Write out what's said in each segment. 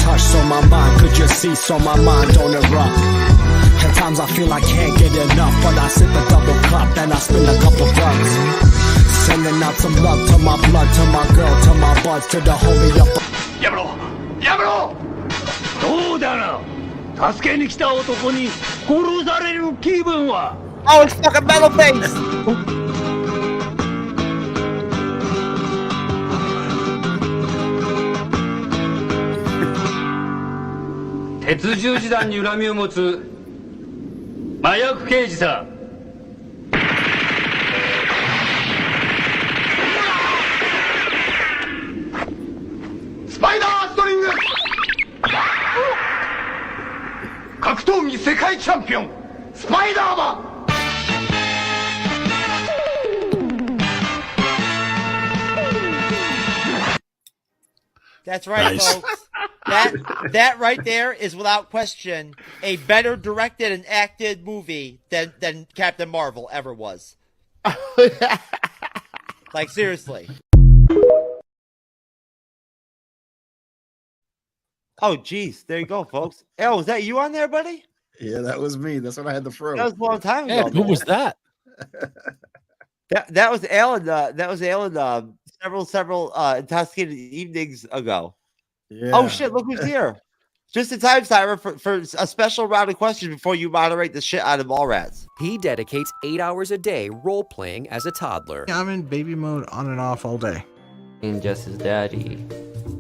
touch, so my mind could just see, so my mind don't erupt. At times I feel I can't get enough, but I sip a double cup and I spin a couple bucks. Sending out some love to my blood, to my girl, to my buds, to the homie up. Yamro! Yamro! どうだな助けに来た男に殺される気分は Oh, it's fucking metal face!鉄十字団に恨みを持つ麻薬刑事さん スパイダーストリング 格闘技世界チャンピオンスパイダーマン That's right, folks. That right there is without question a better directed and acted movie than Captain Marvel ever was. Like, seriously. Oh, geez. There you go, folks. Oh, was that you on there, buddy? Yeah, that was me. That's when I had the fro. That was a long time ago. Yeah, who was that? That was Alan. That was Alan. Several intoxicated evenings ago. Yeah. Oh shit! Look who's here. Just in time, Cyber, for a special round of questions before you moderate the shit out of Mallrats. He dedicates 8 hours a day role-playing as a toddler. I'm in baby mode on and off all day. And Jess's daddy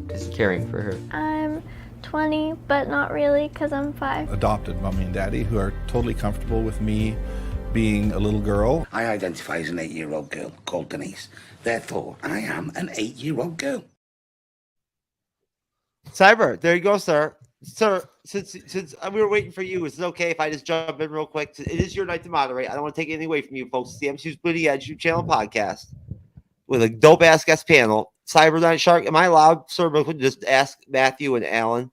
is caring for her. I'm 20, but not really, because I'm 5. Adopted mommy and daddy who are totally comfortable with me being a little girl. I identify as an 8-year-old girl called Denise. Therefore, I am an 8-year-old girl. Cyber, there you go, sir. Sir, since we were waiting for you, is it okay if I just jump in real quick? It is your night to moderate. I don't want to take anything away from you, folks. It's the MCU'S Bleeding Edge YouTube channel podcast with a dope-ass guest panel. Cyberneticshark, am I allowed, sir, just ask Matthew and Alan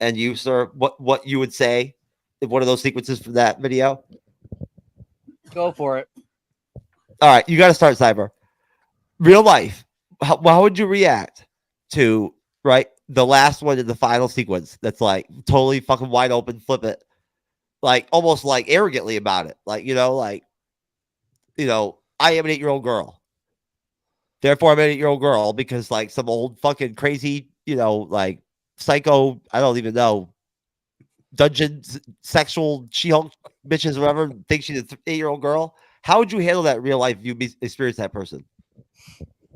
and you, sir, what you would say if one of those sequences from that video? Go for it. All right, you got to start, Cyber. Real life, how would you react to, right, the last one in the final sequence that's like totally fucking wide open, flip it, like almost like arrogantly about it, like, I am an 8-year-old girl. Therefore, I'm an 8-year-old girl because like some old fucking crazy, like psycho, I don't even know, dungeon sexual She-Hulk bitches or whatever, thinks she's an 8-year-old girl. How would you handle that in real life if you experience that person?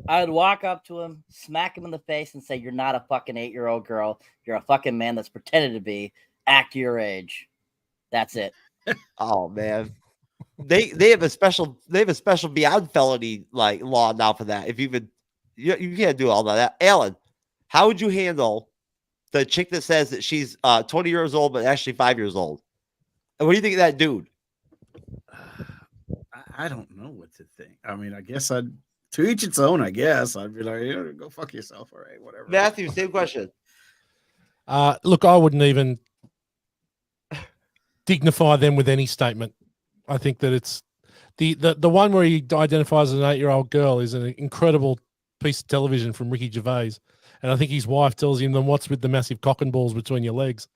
I would walk up to him, smack him in the face, and say, "You're not a fucking 8-year-old girl. You're a fucking man that's pretended to be. Act your age." That's it. Oh man, they have a special beyond felony like law now for that. If you can't do all of that. Alan, how would you handle the chick that says that she's 20 years old but actually 5 years old? And what do you think of that dude? I don't know what to think. I mean, I guess to each its own, I guess. I'd be like, go fuck yourself. All right, whatever. Matthew, same question. Look, I wouldn't even dignify them with any statement. I think that it's the one where he identifies as an 8-year-old girl is an incredible piece of television from Ricky Gervais. And I think his wife tells him, then what's with the massive cock and balls between your legs?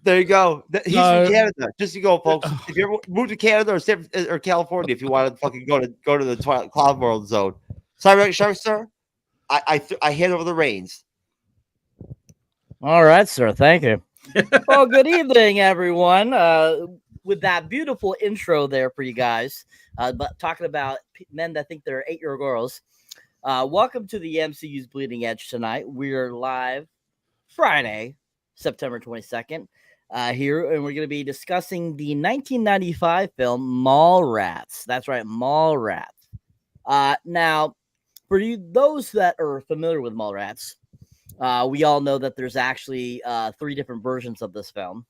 There you go. He's from Canada. Just you go, folks. If you ever move to Canada or California, if you want to fucking go to the Cloud World Zone, Cyberneticshark, sir, I hand over the reins. All right, sir. Thank you. Well, good evening, everyone. With that beautiful intro there for you guys, but talking about men that think they're 8-year-old girls. Welcome to the MCU'S Bleeding Edge tonight. We're live Friday, September 22nd. Here, and we're going to be discussing the 1995 film Mallrats. That's right, Mallrats. Now, for those that are familiar with Mallrats, we all know that there's actually 3 different versions of this film.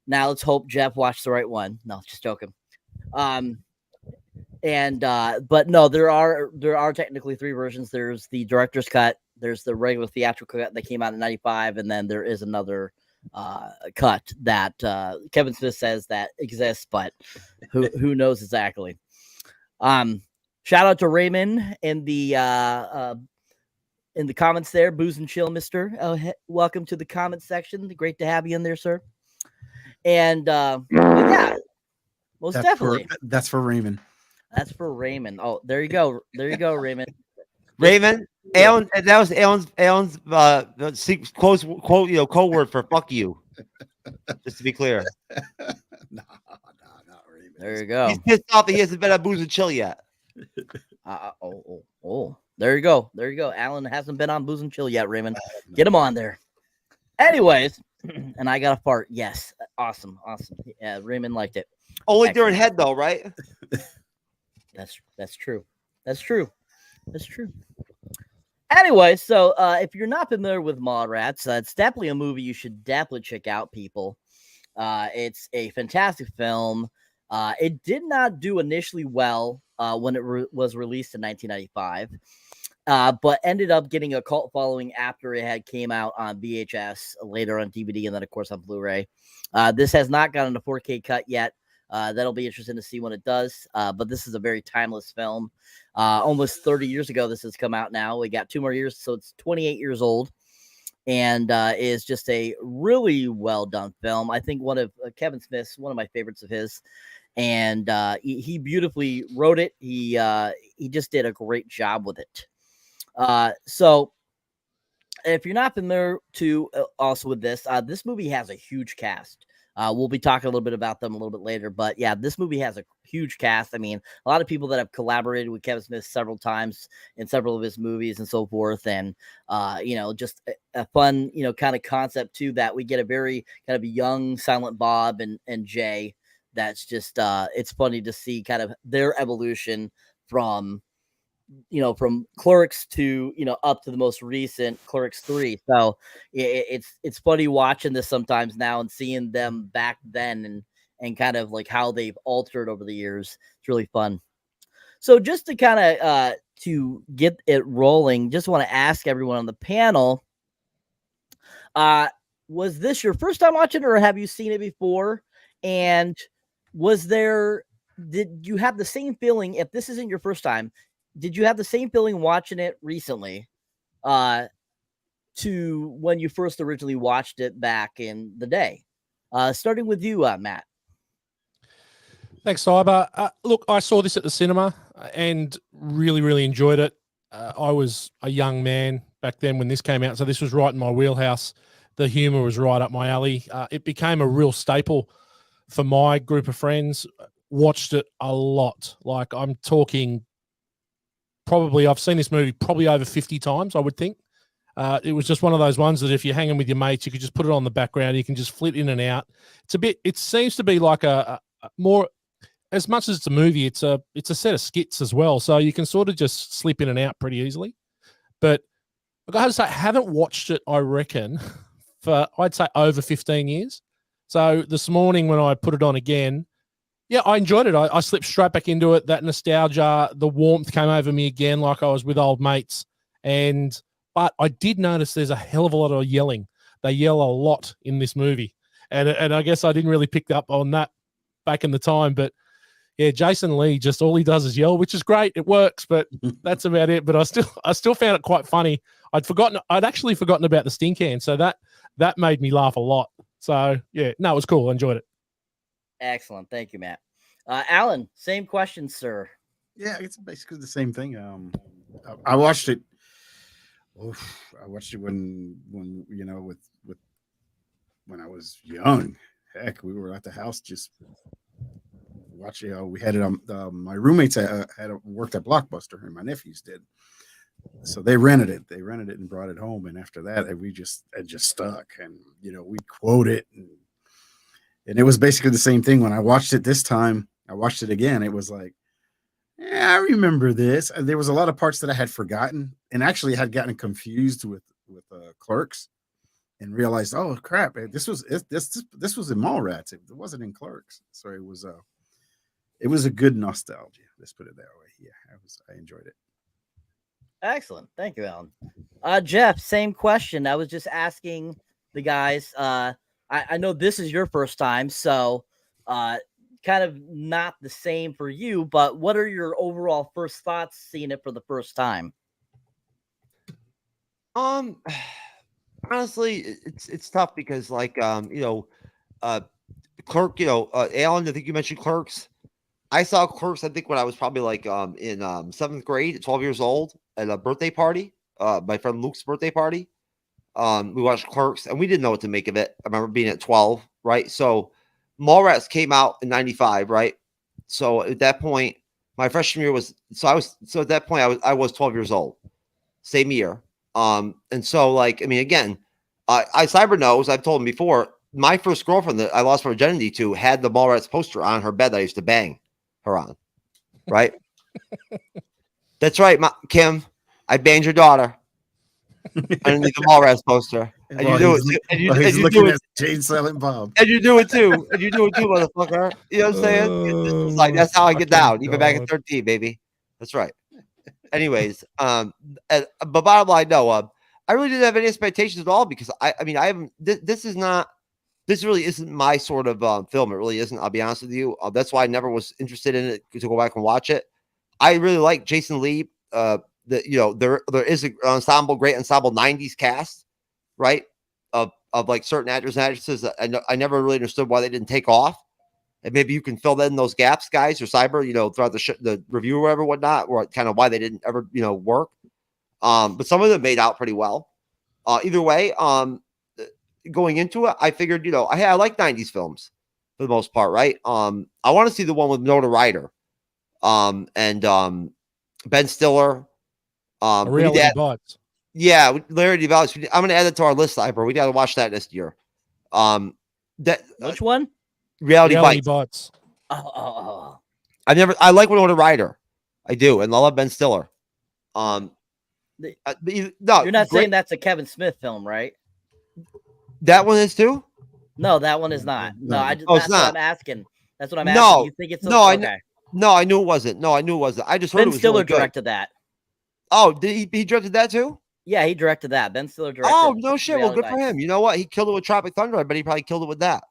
Now, let's hope Jeff watched the right one. No, just joking. But no, there are technically 3 versions. There's the director's cut. There's the regular theatrical cut that came out in 95, and then there is another cut that Kevin Smith says that exists, but who knows exactly. Shout out to Raymond in the in the comments there, Booze and Chill, Mister. Welcome to the comment section. Great to have you in there, sir. And yeah, most definitely. That's for Raymond. That's for Raymond. Oh, there you go. There you go, Raymond. Raymond, Alan, that was Alan's code word for "fuck you." Just to be clear. No, not Raymond. There you go. He's pissed off that he hasn't been on Booze and Chill yet. There you go. There you go. Alan hasn't been on Booze and Chill yet, Raymond. Get him on there. Anyways, and I got a fart. Yes. Awesome. Yeah, Raymond liked it. Only during head though, right? That's true. That's true. Anyway, so if you're not familiar with Mallrats, it's definitely a movie you should definitely check out, people. It's a fantastic film. It did not do initially well when it was released in 1995, but ended up getting a cult following after it had came out on VHS, later on DVD, and then, of course, on Blu-ray. This has not gotten a 4K cut yet. That'll be interesting to see when it does, but this is a very timeless film. Almost 30 years ago, this has come out now. We got 2 more years, so it's 28 years old, and is just a really well-done film. I think one of Kevin Smith's, one of my favorites of his, and he beautifully wrote it. He just did a great job with it. So if you're not familiar also with this, this movie has a huge cast. We'll be talking a little bit about them a little bit later, but yeah, this movie has a huge cast. I mean, a lot of people that have collaborated with Kevin Smith several times in several of his movies and so forth. And, just a fun, kind of concept too, that we get a very kind of young Silent Bob and Jay. That's just, it's funny to see kind of their evolution from Clerks to, up to the most recent Clerks 3. So it's funny watching this sometimes now and seeing them back then and kind of like how they've altered over the years. It's really fun. So just to kind of, to get it rolling, just want to ask everyone on the panel, was this your first time watching it, or have you seen it before? And did you have the same feeling, if this isn't your first time, did you have the same feeling watching it recently to when you first originally watched it back in the day? Starting with you, Matt. Thanks, Cyber. Look, I saw this at the cinema and really, really enjoyed it. I was a young man back then when this came out, so this was right in my wheelhouse. The humor was right up my alley. It became a real staple for my group of friends. Watched it a lot. Like, I'm talking probably, I've seen this movie probably over 50 times, I would think. It was just one of those ones that if you're hanging with your mates, you could just put it on the background. You can just flit in and out. It seems to be like a more, as much as it's a movie, it's a set of skits as well. So you can sort of just slip in and out pretty easily. But I got to say, I haven't watched it, I reckon, for I'd say over 15 years. So this morning when I put it on again, yeah, I enjoyed it. I slipped straight back into it. That nostalgia, the warmth came over me again, like I was with old mates. But I did notice there's a hell of a lot of yelling. They yell a lot in this movie, and I guess I didn't really pick up on that back in the time. But yeah, Jason Lee, just all he does is yell, which is great. It works, but that's about it. But I still found it quite funny. I'd actually forgotten about the Sting can, so that made me laugh a lot. So yeah, no, it was cool. I enjoyed it. Excellent. Thank you, Matt. Alan, same question, sir. Yeah, it's basically the same thing. I watched it. I watched it when with when I was young. Heck, we were at the house just watching. We had it on. My roommates had worked at Blockbuster, and my nephews did. So they rented it. And brought it home. And after that, it just stuck. And we quote it. And it was basically the same thing. When I watched it this time, I watched it again. It was like, yeah, I remember this. And there was a lot of parts that I had forgotten and actually had gotten confused with Clerks, and realized, oh crap, this was in Mallrats. It wasn't in Clerks. So it was a good nostalgia. Let's put it that way. Yeah, I enjoyed it. Excellent. Thank you, Alan. Jeff, same question. I was just asking the guys, I know this is your first time, so kind of not the same for you, but what are your overall first thoughts seeing it for the first time? Um, honestly, it's tough because like Clerk, Alan, I think you mentioned Clerks. I saw Clerks, I think when I was probably like in 7th grade, 12 years old, at a birthday party, my friend Luke's birthday party. We watched Clerks and we didn't know what to make of it. I remember being at 12, right? So Mallrats came out in 95, right? So at that point, my freshman year was at that point I was 12 years old, same year. And so like, I mean, again, I Cyber knows, I've told him before, my first girlfriend that I lost my virginity to had the Mallrats poster on her bed that I used to bang her on. Right? That's right, Kim. I banged your daughter underneath the Mallrats poster. And you do it. And you do it. Jane Silent Bob. And you do it too. And you do it too, motherfucker. You know what I'm saying? It's like that's how I get down, even back at 13, baby. That's right. Anyways, but bottom line, no, I really didn't have any expectations at all because I mean, I haven't. This really isn't my sort of film. It really isn't. I'll be honest with you. That's why I never was interested in it to go back and watch it. I really like Jason Lee. There is an ensemble, great ensemble 90s cast, right? Of like certain actors and actresses that I never really understood why they didn't take off. And maybe you can fill in those gaps, guys, or Cyber, throughout the review or whatever, whatnot, or kind of why they didn't ever, work. But some of them made out pretty well. Either way, going into it, I figured, I like 90s films for the most part, right? I want to see the one with Winona Ryder, and Ben Stiller. Reality Bites. Yeah, Reality Bites. I'm going to add it to our list, Cyber. We got to watch that this year. Which one? Reality Bites. Oh. I like Winona Ryder. I do, and I love Ben Stiller. No, you're not saying that's a Kevin Smith film, right? That one is too? No, that one is not. No, that's what I'm asking. That's what I'm asking. No, You think it's okay. I knew it wasn't. I just heard Ben it was Stiller really directed that. Oh, did he directed that too? Yeah, he directed that. Ben Stiller directed. Oh, no shit. Well, good for him. You know what? He killed it with Tropic Thunder. I bet he probably killed it with that.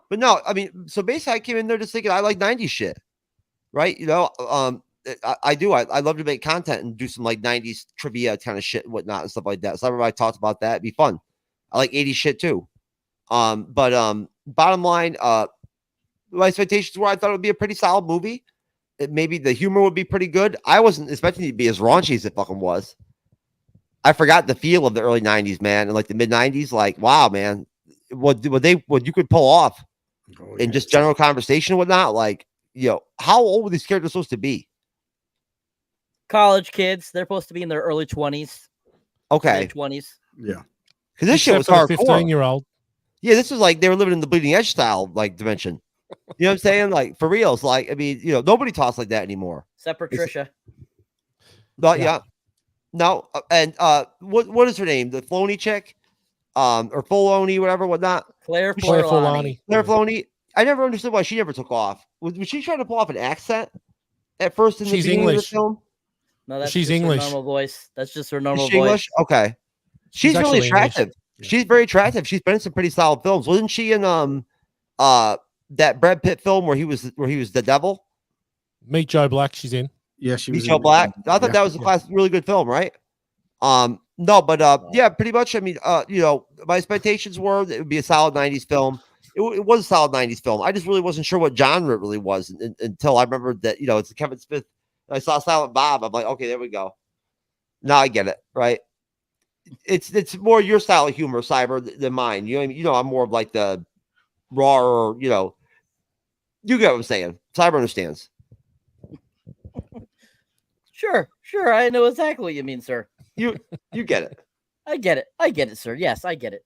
But no, I mean, so basically I came in there just thinking I like 90s shit. Right? I do. I love to make content and do some like 90s trivia kind of shit and whatnot and stuff like that. So everybody talked about that. It'd be fun. I like 80s shit too. But bottom line, my expectations were I thought it would be a pretty solid movie. Maybe the humor would be pretty good. I wasn't expecting it to be as raunchy as it fucking was. I forgot the feel of the early 90s, man, and like the mid 90s. Like, wow, man, what you could pull off in just general conversation and whatnot. Like, how old were these characters supposed to be? College kids. They're supposed to be in their early 20s. Okay. 20s. Yeah. Because this shit was hardcore. 15-year-old. Yeah, this was like they were living in the Bleeding Edge style like dimension. You know what I'm saying? Like for reals. Like, I mean, nobody talks like that anymore. Except for Trisha. But yeah. No, and what is her name? The Filoni chick? Or Filoni, whatever, whatnot. Claire Filoni. Claire Filoni. I never understood why she never took off. Was she trying to pull off an accent at first in the beginning of the film? No, that's she's just English. Her normal voice. That's just her normal voice. English? Okay. She's really attractive. Yeah. She's very attractive. She's been in some pretty solid films. Wasn't she in that Brad Pitt film where he was the devil? Meet Joe Black. She's in. Yeah, she Meet was Joe Black. I thought that was a really good film, right? No, but yeah, pretty much. I mean, my expectations were it would be a solid 90s film. It was a solid 90s film. I just really wasn't sure what genre it really was until I remembered that, it's a Kevin Smith. I saw Silent Bob. I'm like, okay, there we go. Now I get it, right? It's more your style of humor, Cyber, than mine. You know what I mean? I'm more of like the raw, you get what I'm saying. Cyber understands. Sure. I know exactly what you mean, sir. You get it. I get it, sir. Yes, I get it.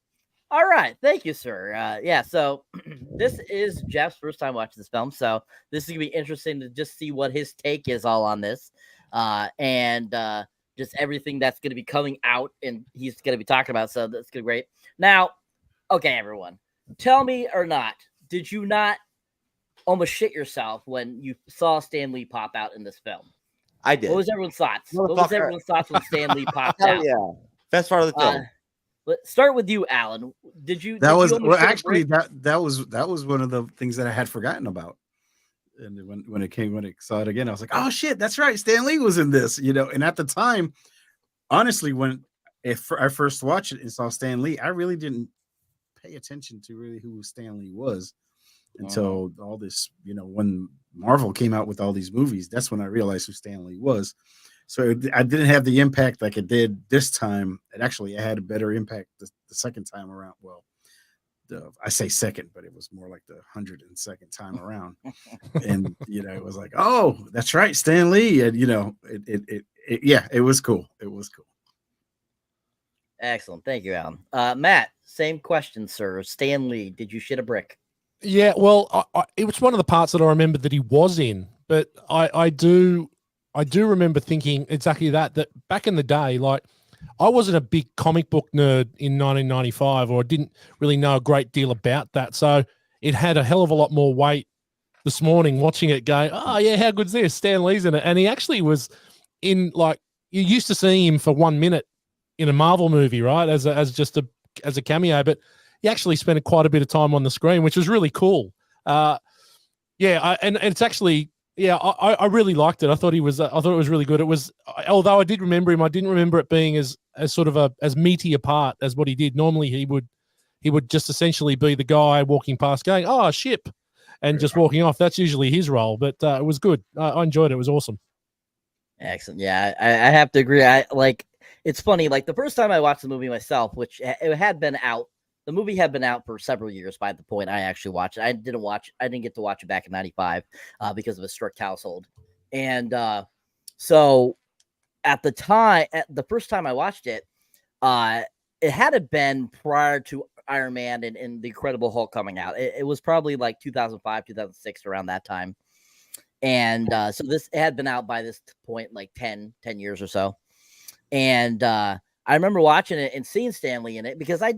All right. Thank you, sir. Yeah, so this is Jeff's first time watching this film, so this is going to be interesting to just see what his take is all on this. And just everything that's going to be coming out and he's going to be talking about, so that's going to be great. Now, okay, everyone, tell me or not, did you not almost shit yourself when you saw Stan Lee pop out in this film? I did. What was everyone's thoughts? When Stan Lee popped out? Yeah, best part of the film. Let's start with you, Alan. Did you? That was one of the things that I had forgotten about. And when I saw it again, I was like, oh shit, that's right, Stan Lee was in this. And at the time, honestly, when if I first watched it and saw Stan Lee, I really didn't pay attention to really who Stan Lee was until all this, when Marvel came out with all these movies. That's when I realized who Stan Lee was. So I didn't have the impact like it did this time. It actually had a better impact the second time around. Well, I say second, but it was more like the 102nd time around. And it was like, oh, that's right, Stan Lee. And it was cool. It was cool. Excellent. Thank you, Alan. Matt, same question, sir. Stan Lee, did you shit a brick? Yeah, well, it was one of the parts that I remember that he was in, but I do remember thinking exactly that back in the day, like, I wasn't a big comic book nerd in 1995, or I didn't really know a great deal about that. So it had a hell of a lot more weight this morning watching it going, oh, yeah, how good's this? Stan Lee's in it. And he actually was in, like, you used to see him for 1 minute in a Marvel movie, right? As a cameo, but he actually spent quite a bit of time on the screen, which was really cool. And it's actually, I really liked it. I thought it was really good. It was, although I did remember him, I didn't remember it being as sort of as meaty a part as what he did. Normally he would just essentially be the guy walking past going, oh, ship, and just walking off. That's usually his role, but it was good. I enjoyed it. It was awesome. Excellent. Yeah, I have to agree. It's funny, like the first time I watched the movie myself, which it had been out, the movie had been out for several years by the point I actually watched it. I didn't get to watch it back in 95 because of a strict household. And so at the first time I watched it, it hadn't been prior to Iron Man and the Incredible Hulk coming out. It was probably like 2005, 2006, around that time. And so it had been out by this point, like 10 years or so. And I remember watching it and seeing Stan Lee in it because I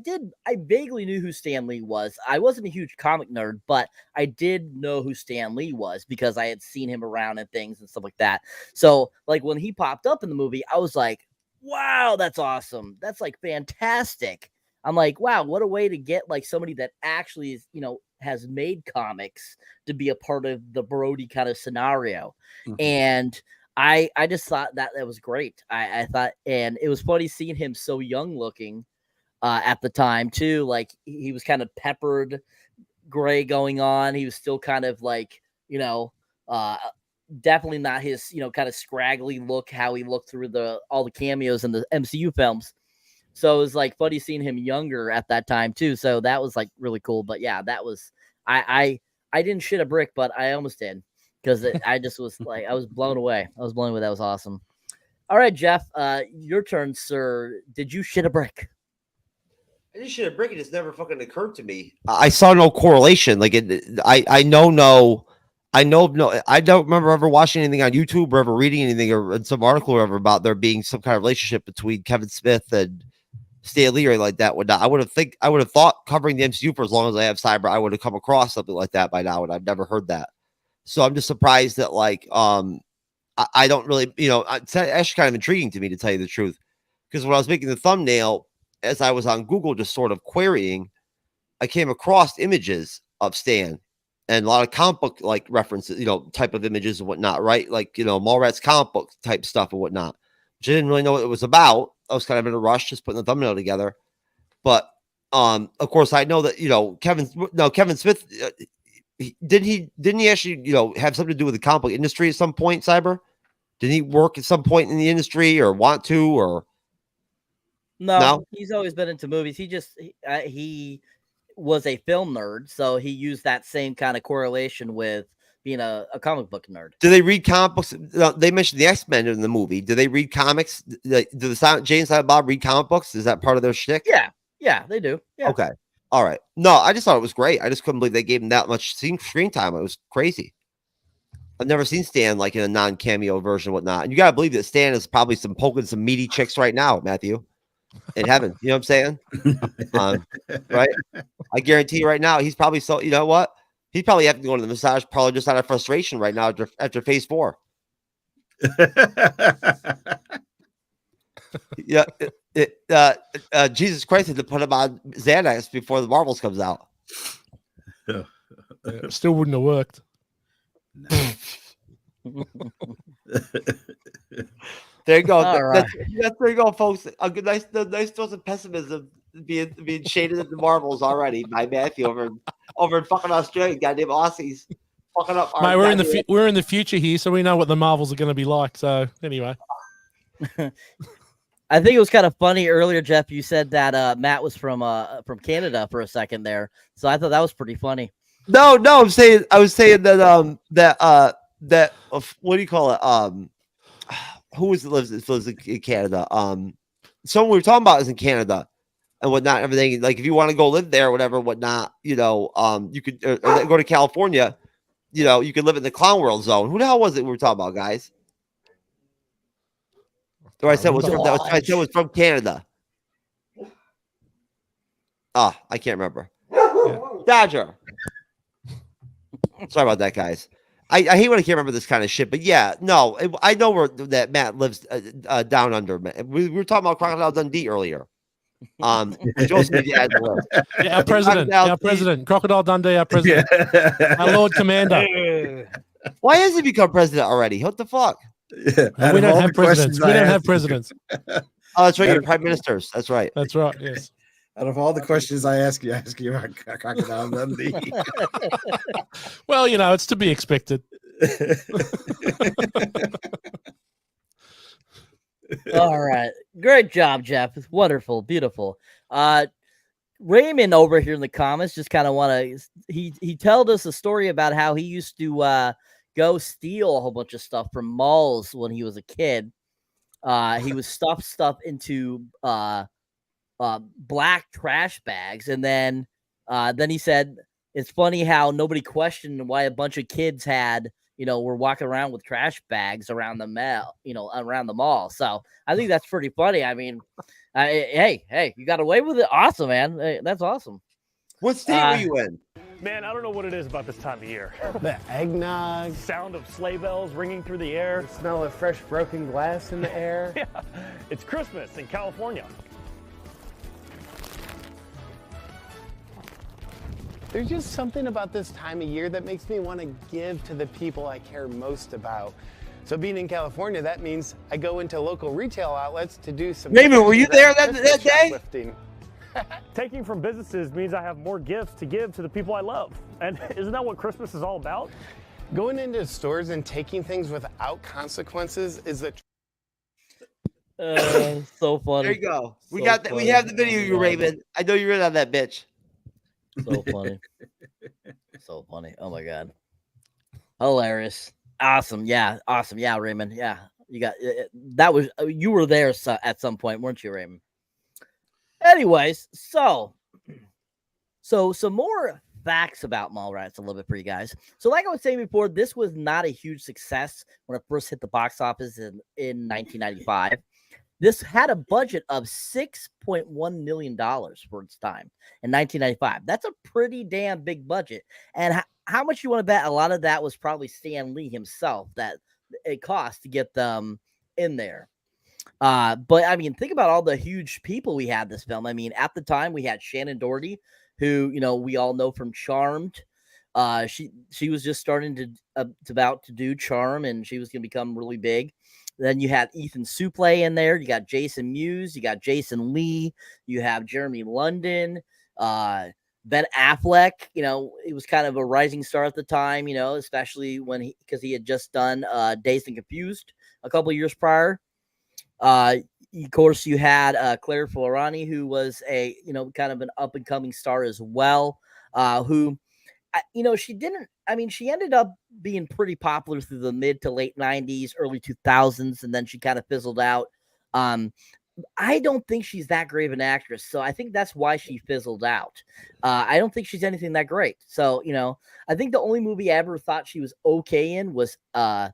vaguely knew who Stan Lee was. I wasn't a huge comic nerd, but I did know who Stan Lee was because I had seen him around and things and stuff like that. So like when he popped up in the movie, I was like, wow, that's awesome. That's like fantastic. I'm like, wow, what a way to get like somebody that actually is, has made comics to be a part of the Brody kind of scenario. Mm-hmm. And I just thought that was great. I thought, and it was funny seeing him so young looking at the time too. Like he was kind of peppered gray going on. He was still kind of like, definitely not his, kind of scraggly look, how he looked through all the cameos in the MCU films. So it was like funny seeing him younger at that time too. So that was like really cool. But yeah, that was, I didn't shit a brick, but I almost did. Because I just was like, I was blown away. That was awesome. All right, Jeff, your turn, sir. Did you shit a brick? I just shit a brick. It just never fucking occurred to me. I saw no correlation. Like I don't remember ever watching anything on YouTube or ever reading anything or in some article or ever about there being some kind of relationship between Kevin Smith and Stan Lee or like that. I would have thought covering the MCU for as long as I have cyber, I would have come across something like that by now, and I've never heard that. So I'm just surprised that like I don't really, it's actually kind of intriguing to me, to tell you the truth, because when I was making the thumbnail, as I was on Google just sort of querying, I came across images of Stan and a lot of comic book like references, type of images and whatnot, right? Like Mallrats comic book type stuff and whatnot, which I didn't really know what it was about. I was kind of in a rush just putting the thumbnail together, but of course I know that Kevin Smith. Didn't he actually, have something to do with the comic book industry at some point, Cyber? Did he work at some point in the industry or want to, or? No? He's always been into movies. He was a film nerd. So he used that same kind of correlation with being a comic book nerd. Do they read comic books? They mentioned the X-Men in the movie. Do they read comics? Do the Jay and Silent Bob read comic books? Is that part of their shtick? Yeah, they do. Yeah. Okay. All right. No, I just thought it was great. I just couldn't believe they gave him that much screen time. It was crazy. I've never seen Stan like in a non-cameo version, whatnot. And you gotta believe that Stan is probably poking some meaty chicks right now, Matthew, in heaven. You know what I'm saying? Right? I guarantee you right now, he's probably so. You know what? He's probably having to go to the massage parlor just out of frustration right now after Phase 4. Yeah. Jesus Christ had to put him on Xanax before the Marvels comes out. Yeah, still wouldn't have worked. There you go. All right. There you go, folks. A good, nice dose of pessimism being shaded at the marbles already by Matthew over in fucking Australia. Goddamn Aussies fucking up. Mate, we're in the future here, so we know what the Marvels are going to be like. So anyway, I think it was kind of funny earlier, Jeff. You said that Matt was from Canada for a second there, so I thought that was pretty funny. No, I was saying that what do you call it? Who lives in Canada? Someone we were talking about is in Canada and whatnot. Everything like if you want to go live there, whatever, whatnot. You could or go to California. You could live in the Clown World zone. Who the hell was it we were talking about, guys? Or I said was from Canada. I can't remember. Dodger. Sorry about that, guys. I hate when I can't remember this kind of shit, but yeah, no, I know that Matt lives down under. We were talking about Crocodile Dundee earlier. Joseph need to add the list. Yeah, our president, Crocodile Dundee, our president, our Lord Commander. Why has he become president already? What the fuck? Yeah, we don't have presidents. We don't have presidents. Oh, that's right. You're prime ministers. That's right. That's right. Yes. Out of all the questions I ask you about Crocodile Dundee. Well, it's to be expected. All right. Great job, Jeff. It's wonderful. Beautiful. Raymond over here in the comments just kind of he told us a story about how he used to go steal a whole bunch of stuff from malls when he was a kid. He was stuff into black trash bags, and then he said it's funny how nobody questioned why a bunch of kids were walking around with trash bags around the mall. So I think that's pretty funny. I mean, hey, you got away with it. Awesome, man. Hey, that's awesome. What state were you in? Man, I don't know what it is about this time of year. The eggnog. Sound of sleigh bells ringing through the air. The smell of fresh broken glass in the air. Yeah, it's Christmas in California. There's just something about this time of year that makes me want to give to the people I care most about. So being in California, that means I go into local retail outlets to do some... Raymond, were you there that day? Taking from businesses means I have more gifts to give to the people I love. And isn't that what Christmas is all about? Going into stores and taking things without consequences is the... So funny. There you go. We have the video, you Raymond. I know you're in on that bitch. So funny. So funny. Oh my God. Hilarious. Awesome. Yeah. Awesome. Yeah, Raymond. Yeah. You were there at some point, weren't you, Raymond? Anyways, so some more facts about Mallrats a little bit for you guys. So like I was saying before, this was not a huge success when it first hit the box office in 1995. This had a budget of $6.1 million for its time in 1995. That's a pretty damn big budget. And how much you want to bet? A lot of that was probably Stan Lee himself that it cost to get them in there. But I mean, think about all the huge people we had this film. I mean, at the time we had Shannon Doherty, who we all know from Charmed. She was just starting to do Charm, and she was going to become really big. Then you had Ethan Suplee in there. You got Jason Mewes. You got Jason Lee. You have Jeremy London. Ben Affleck. He was kind of a rising star at the time. Especially because he had just done Dazed and Confused a couple of years prior. Of course, you had Claire Forlani, who was a kind of an up and coming star as well. She ended up being pretty popular through the mid to late 90s, early 2000s, and then she kind of fizzled out. I don't think she's that great of an actress, so I think that's why she fizzled out. I don't think she's anything that great. So, I think the only movie I ever thought she was okay in was the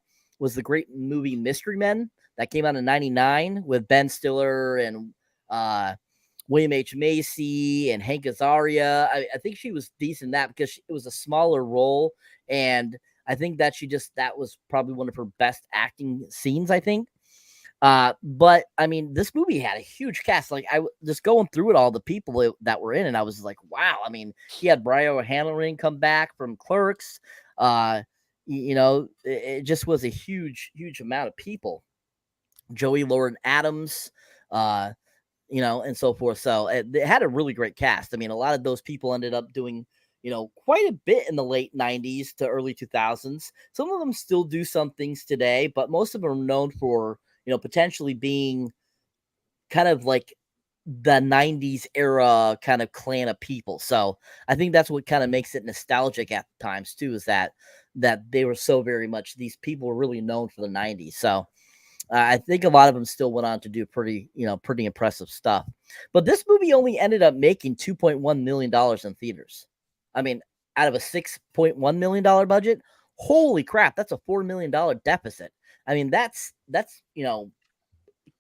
great movie Mystery Men that came out in 99 with Ben Stiller and William H. Macy and Hank Azaria. I think she was decent in that because it was a smaller role. And I think that that was probably one of her best acting scenes, I think. But I mean, this movie had a huge cast. Like I just going through it, all the people that were in, and I was like, wow. I mean, he had Brian O'Halloran come back from Clerks. It just was a huge, huge amount of people. Joey Lauren Adams, you know, and so forth. So it had a really great cast. I mean, a lot of those people ended up doing, you know, quite a bit in the late 90s to early 2000s. Some of them still do some things today, but most of them are known for, you know, potentially being kind of like the 90s era kind of clan of people. So I think that's what kind of makes it nostalgic at times too, is that they were so very much, these people were really known for the 90s. So I think a lot of them still went on to do pretty impressive stuff. But this movie only ended up making $2.1 million in theaters. I mean, out of a $6.1 million budget, holy crap, that's a $4 million deficit. I mean, that's, you know,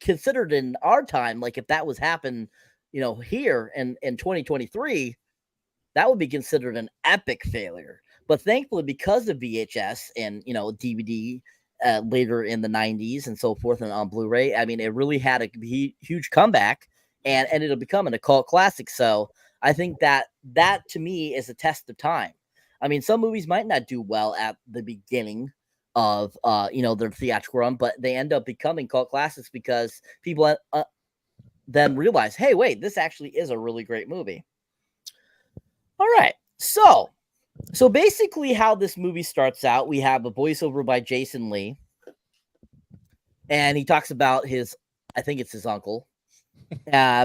considered in our time, like if that was happen, you know, here in 2023, that would be considered an epic failure. But thankfully, because of VHS and, you know, DVD later in the 90s and so forth and on Blu-ray, I mean, it really had a huge comeback and ended up becoming a cult classic. So I think that to me is a test of time. I mean, some movies might not do well at the beginning of you know, their theatrical run, but they end up becoming cult classics because people then realize, hey, wait, this actually is a really great movie. All right, so basically how this movie starts out, we have a voiceover by Jason Lee, and he talks about his, I think it's his uncle,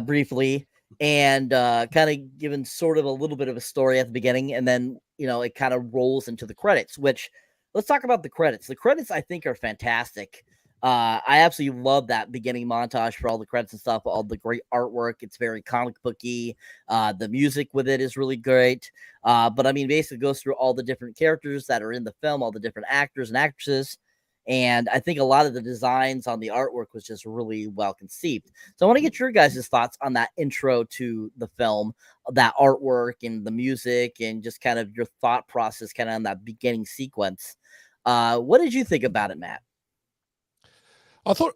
briefly, and kind of given sort of a little bit of a story at the beginning, and then, you know, it kind of rolls into the credits, which, let's talk about the credits. The credits, I think, are fantastic. I absolutely love that beginning montage for all the credits and stuff, all the great artwork. It's very comic booky. The music with it is really great. But I mean, basically it goes through all the different characters that are in the film, all the different actors and actresses. And I think a lot of the designs on the artwork was just really well conceived. So I want to get your guys' thoughts on that intro to the film, that artwork and the music, and just kind of your thought process kind of on that beginning sequence. What did you think about it, Matt? I thought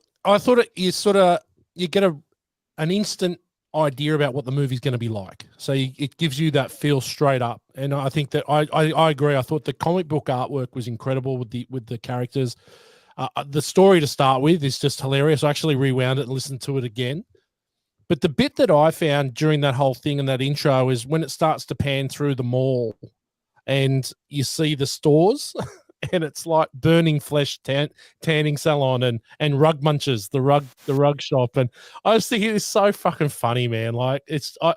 you get an instant idea about what the movie's going to be like. So it gives you that feel straight up. And I think that I agree. I thought the comic book artwork was incredible with the characters. The story to start with is just hilarious. I actually rewound it and listened to it again. But the bit that I found during that whole thing and that intro is when it starts to pan through the mall and you see the stores and it's like Burning Flesh tanning salon and Rug Munchers, the rug shop. And I just think it is so fucking funny, man. Like I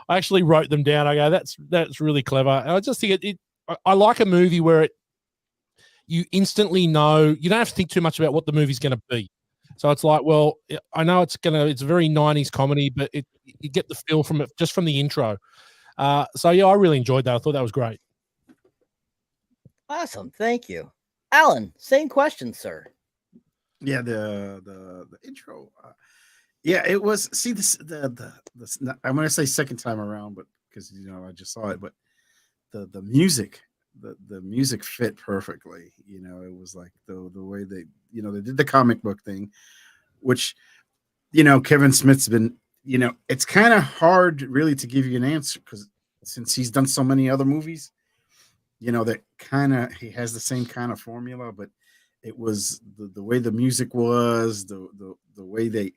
actually wrote them down. I go, that's really clever. And I just think I like a movie where you instantly know, you don't have to think too much about what the movie's going to be. So it's like, well, I know it's a very 90s comedy, but you get the feel from it just from the intro. So yeah, I really enjoyed that. I thought that was great. Awesome. Thank you. Alan, same question, sir. Yeah, the intro. Yeah, it was, see this, I'm going to say second time around, but because, you know, I just saw it, but the music, the music fit perfectly. You know, it was like the way they, you know, they did the comic book thing, which, you know, Kevin Smith's been, you know, it's kind of hard really to give you an answer because since he's done so many other movies, you know, that kind of, he has the same kind of formula, but it was the way the music was, the way the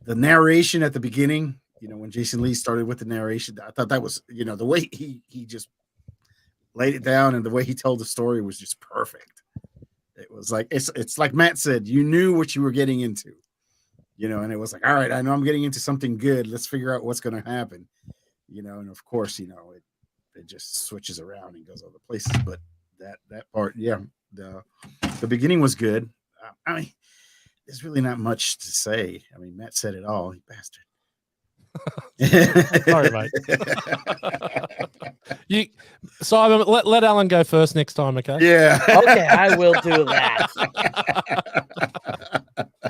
narration at the beginning, you know, when Jason Lee started with the narration, I thought that was, you know, the way he just laid it down and the way he told the story was just perfect. It was like, it's like Matt said, you knew what you were getting into, you know, and it was like, all right, I know I'm getting into something good. Let's figure out what's going to happen, you know, and of course, you know, it just switches around and goes other places. But that part, yeah, the beginning was good. I mean, there's really not much to say. I mean, Matt said it all, you bastard. Sorry, mate. Simon, let Alan go first next time, okay? Yeah. Okay, I will do that.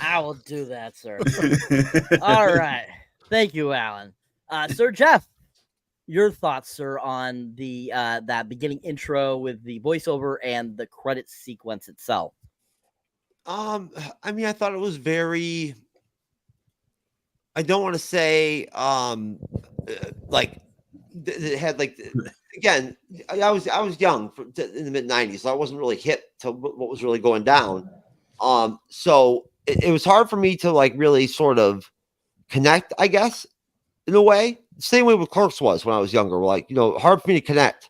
I will do that, sir. All right. Thank you, Alan. Sir Jeff, your thoughts, sir, on the that beginning intro with the voiceover and the credits sequence itself. I mean, I thought it was very, I don't want to say like it had like, again, I was young in the mid 90s, so I wasn't really hip to what was really going down. So it was hard for me to like really sort of connect, I guess, in a way. Same way with Clerks was when I was younger. Like, hard for me to connect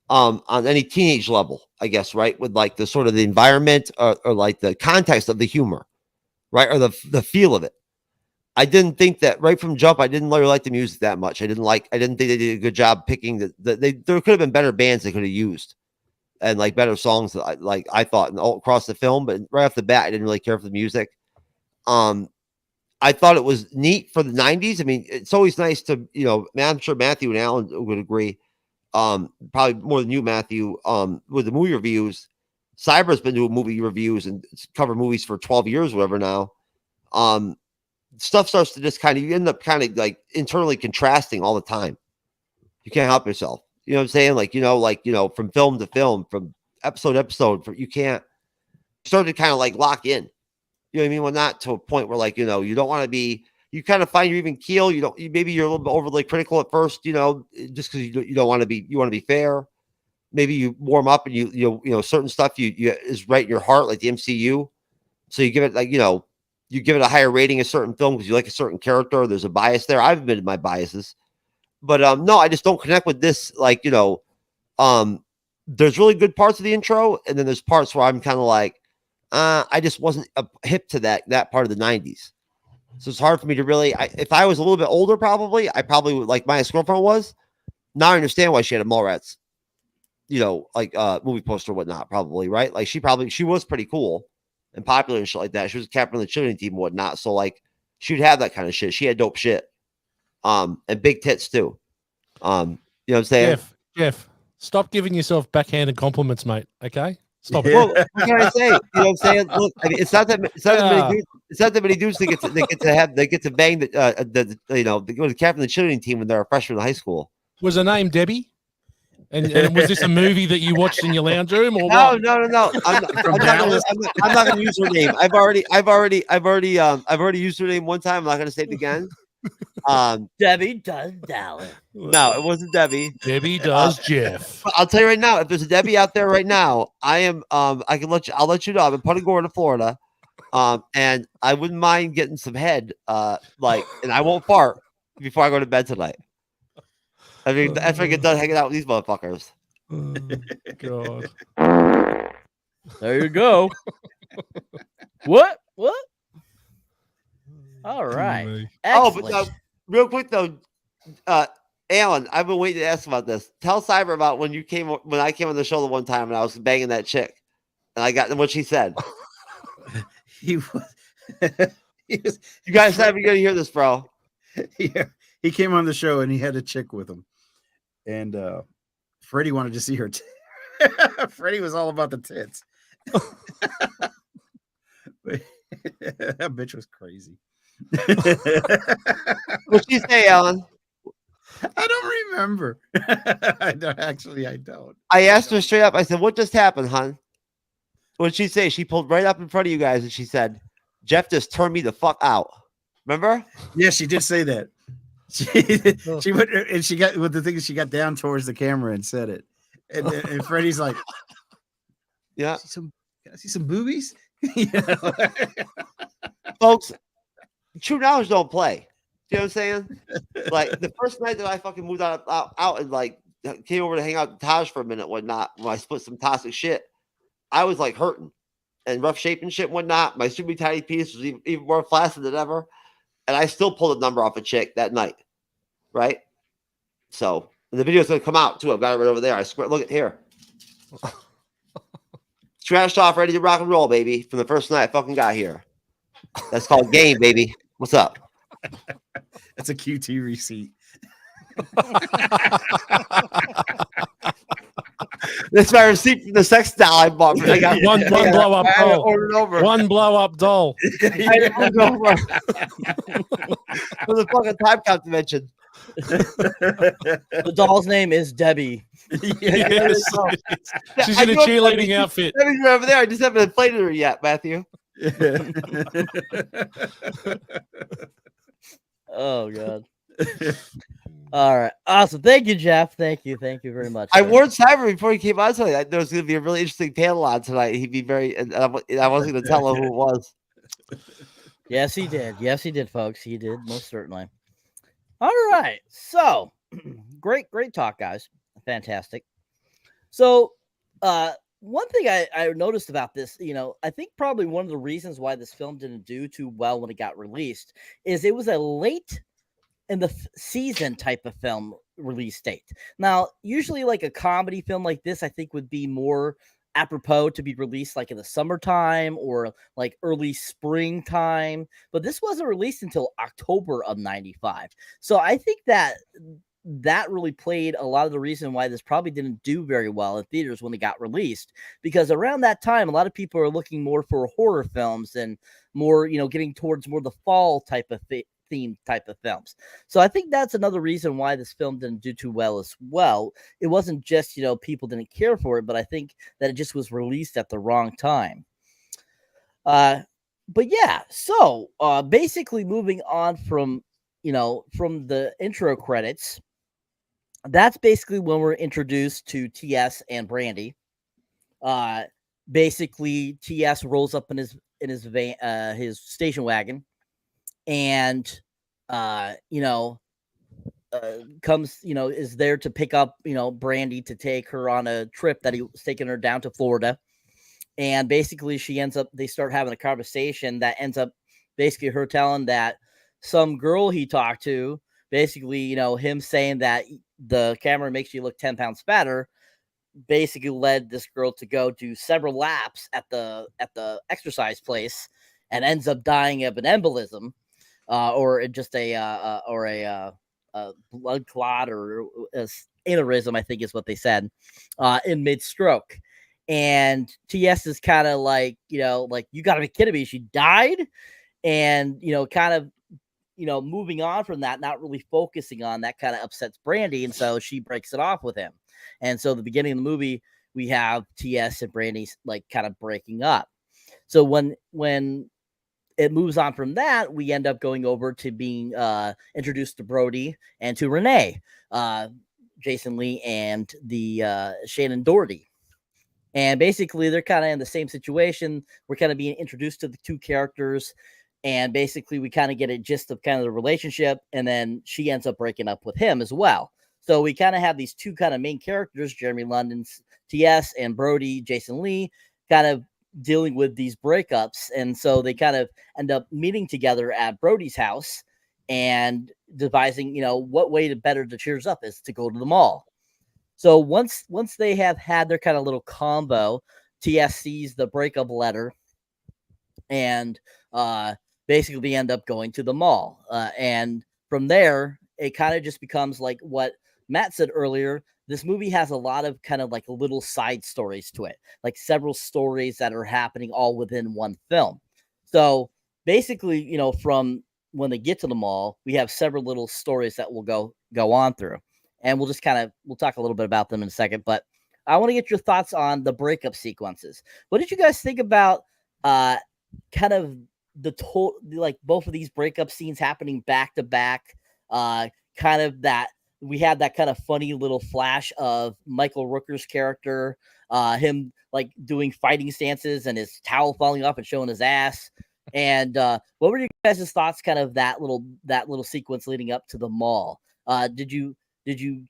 on any teenage level, I guess, right? With like the sort of the environment or like the context of the humor, right? Or the feel of it. I didn't think that right from jump. I didn't really like the music that much. I didn't think they did a good job picking there could have been better bands they could have used and like better songs that I thought all across the film, but right off the bat, I didn't really care for the music. I thought it was neat for the 90s. I mean, it's always nice to, I'm sure Matthew and Alan would agree. Probably more than you, Matthew, with the movie reviews. Cyber's been doing movie reviews and cover movies for 12 years, whatever now. Stuff starts to just you end up kind of like internally contrasting all the time. You can't help yourself. You know what I'm saying? From film to film, from episode to episode, you can't start to kind of like lock in. You know what I mean? Well, not to a point where you don't want to be, you kind of find your even keel. Maybe you're a little bit overly critical at first, just because you don't want to be, you want to be fair. Maybe you warm up and you certain stuff you is right in your heart, like the MCU. So you give it you give it a higher rating a certain film because you like a certain character. There's a bias there. I've admitted my biases, but no, I just don't connect with this. There's really good parts of the intro, and then there's parts where I'm kind of like, I just wasn't hip to that part of the 90s. So it's hard for me to really. If I was a little bit older, I probably would, like my ex-girlfriend was. Now I understand why she had a Mallrats, movie poster or whatnot. Probably right. Like she was pretty cool and popular and shit like that. She was captain of the cheerleading team and whatnot. So like she'd have that kind of shit. She had dope shit. And big tits too. You know what I'm saying? Jeff, stop giving yourself backhanded compliments, mate. Okay? Stop it. Well, what can I say? You know what I'm saying? Look, I mean, it's not that many dudes that get to bang they go to captain of the cheerleading team when they're a freshman in high school. Was her name Debbie? And was this a movie that you watched in your lounge room or no, what? No. I'm not going to use her name. I've already used her name one time. I'm not going to say it again. Debbie does Dallas. No, it wasn't Debbie. Debbie does Jeff. I'll tell you right now, if there's a Debbie out there right now, I'll let you know. I'm in Punta Gorda, Florida. And I wouldn't mind getting some head. And I won't fart before I go to bed tonight. I mean, after I get done hanging out with these motherfuckers. Oh, God. There you go. What? All right. Excellent. But real quick though, Alan, I've been waiting to ask about this. Tell Cyber about when I came on the show the one time and I was banging that chick, and I got what she said. You guys have you gonna hear this, bro? Yeah, he came on the show and he had a chick with him, and Freddie wanted to see her. Freddie was all about the tits. That bitch was crazy. What'd she say, Alan? I don't remember. I don't. I asked her straight up. I said, "What just happened, hon?" What'd she say? She pulled right up in front of you guys and she said, "Jeff just turned me the fuck out." Remember? Yeah, she did say that. She went and she got with the thing is she got down towards the camera and said it, and Freddie's like, "Yeah, can I see some boobies?" Folks, True Knowledge don't play. You know what I'm saying? Like the first night that I fucking moved out and like came over to hang out with Taj for a minute, whatnot, when I split some toxic shit, I was like hurting and rough shape and shit and whatnot. My super tiny piece was even more flaccid than ever. And I still pulled a number off a chick that night. Right? So the video's gonna come out too. I've got it right over there. I swear, look at here. Trashed off, ready to rock and roll, baby. From the first night I fucking got here. That's called game, baby. What's up? That's a QT receipt. That's my receipt from the sex doll I bought. I got one blow up doll. Ordered over. One blow up doll. For the fucking time count dimension. The doll's name is Debbie. Yes. She's in a cheerleading outfit. Debbie's over there. I just haven't inflated her yet, Matthew. Oh God. All right. Awesome. Thank you, Jeff. Thank you very much. I warned Cyber before he came on tonight. There was going to be a really interesting panel on tonight. He'd be very, and I wasn't going to tell him who it was. Yes, he did. Yes, he did, folks. He did, most certainly. All right. So, great talk, guys. Fantastic. So, one thing I noticed about this, I think probably one of the reasons why this film didn't do too well when it got released is it was a late in the season type of film release date. Now, usually like a comedy film like this, I think would be more apropos to be released like in the summertime or like early springtime, but this wasn't released until October of 95. So I think that really played a lot of the reason why this probably didn't do very well in theaters when it got released, because around that time a lot of people are looking more for horror films and more, getting towards more the fall type of theme type of films. So I think that's another reason why this film didn't do too well as well. It wasn't just, people didn't care for it, but I think that it just was released at the wrong time. But yeah, so basically moving on from the intro credits, that's basically when we're introduced to TS and Brandy. Basically TS rolls up in his van, his station wagon, and comes, is there to pick up, Brandy to take her on a trip that he was taking her down to Florida. And basically they start having a conversation that ends up basically her telling that some girl he talked to, basically, him saying that the camera makes you look 10 pounds fatter, basically led this girl to go do several laps at the exercise place and ends up dying of an embolism. Or just a blood clot or aneurysm, I think is what they said, in mid-stroke. And TS is kind of like, like, you got to be kidding me. She died. And, kind of, moving on from that, not really focusing on that, kind of upsets Brandy. And so she breaks it off with him. And so the beginning of the movie, we have TS and Brandy like kind of breaking up. So when it moves on from that, we end up going over to being introduced to Brody and to Renee, Jason Lee, and the Shannon Doherty. And basically, they're kind of in the same situation. We're kind of being introduced to the two characters, and basically, we kind of get a gist of kind of the relationship, and then she ends up breaking up with him as well. So we kind of have these two kind of main characters, Jeremy London's TS and Brody, Jason Lee, kind of dealing with these breakups. And so they kind of end up meeting together at Brody's house and devising, what way to better to cheers up is to go to the mall. So once they have had their kind of little combo, TS sees the breakup letter and basically we end up going to the mall. And from there, it kind of just becomes like what Matt said earlier. This movie has a lot of kind of like little side stories to it, like several stories that are happening all within one film. So basically, from when they get to the mall, we have several little stories that we'll go on through, and we'll talk a little bit about them in a second. But I want to get your thoughts on the breakup sequences. What did you guys think about kind of the like both of these breakup scenes happening back to back? Kind of that. We had that kind of funny little flash of Michael Rooker's character, him like doing fighting stances and his towel falling off and showing his ass. And what were your guys' thoughts? Kind of that little sequence leading up to the mall. Did you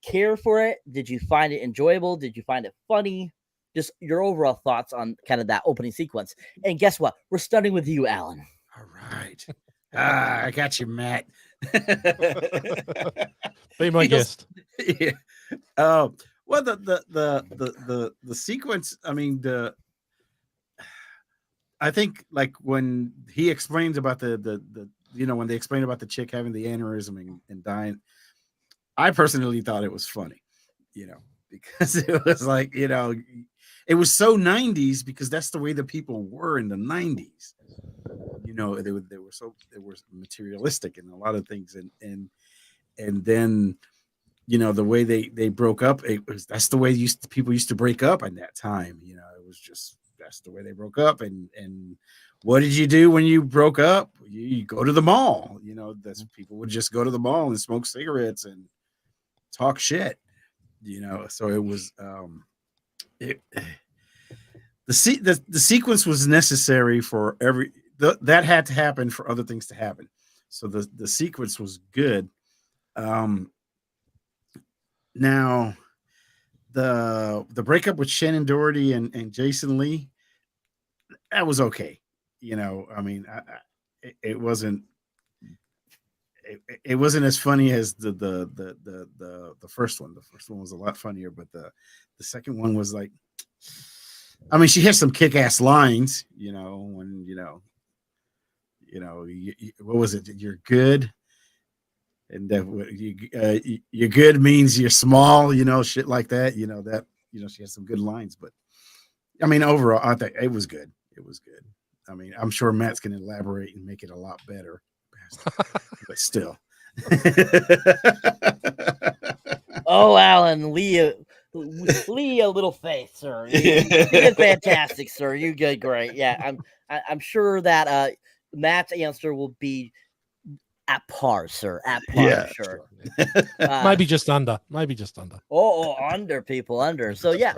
care for it? Did you find it enjoyable? Did you find it funny? Just your overall thoughts on kind of that opening sequence. And guess what? We're starting with you, Alan. All right. I got you, Matt. Be my guest. Yeah. Well, the sequence. I mean, I think like when he explains about the when they explain about the chick having the aneurysm and dying, I personally thought it was funny, because it was like, it was so 90s because that's the way the people were in the 90s. They were materialistic in a lot of things, and then the way they broke up, that's the way people used to break up in that time. It was just that's the way they broke up. And what did you do when you broke up? You go to the mall. That's people would just go to the mall and smoke cigarettes and talk shit. So it was the sequence was necessary for that had to happen for other things to happen. So the sequence was good. Now the breakup with Shannon Doherty and Jason Lee, that was okay. You know, I mean, it wasn't as funny as the first one. The first one was a lot funnier, but the second one was like, I mean, she has some kick-ass lines, you know, when what was it? You're good. And that you're good means you're small, you know, shit like that. You know, she has some good lines, but I mean, overall, I think it was good. It was good. I mean, I'm sure Matt's going to elaborate and make it a lot better, but still. Oh, Alan, Lee, a little faith, sir. You did fantastic, sir. You did great. Yeah, I'm sure that Matt's answer will be at par, sir. At par, Yeah, sure. Maybe just under. Oh, under, people, under. So yeah.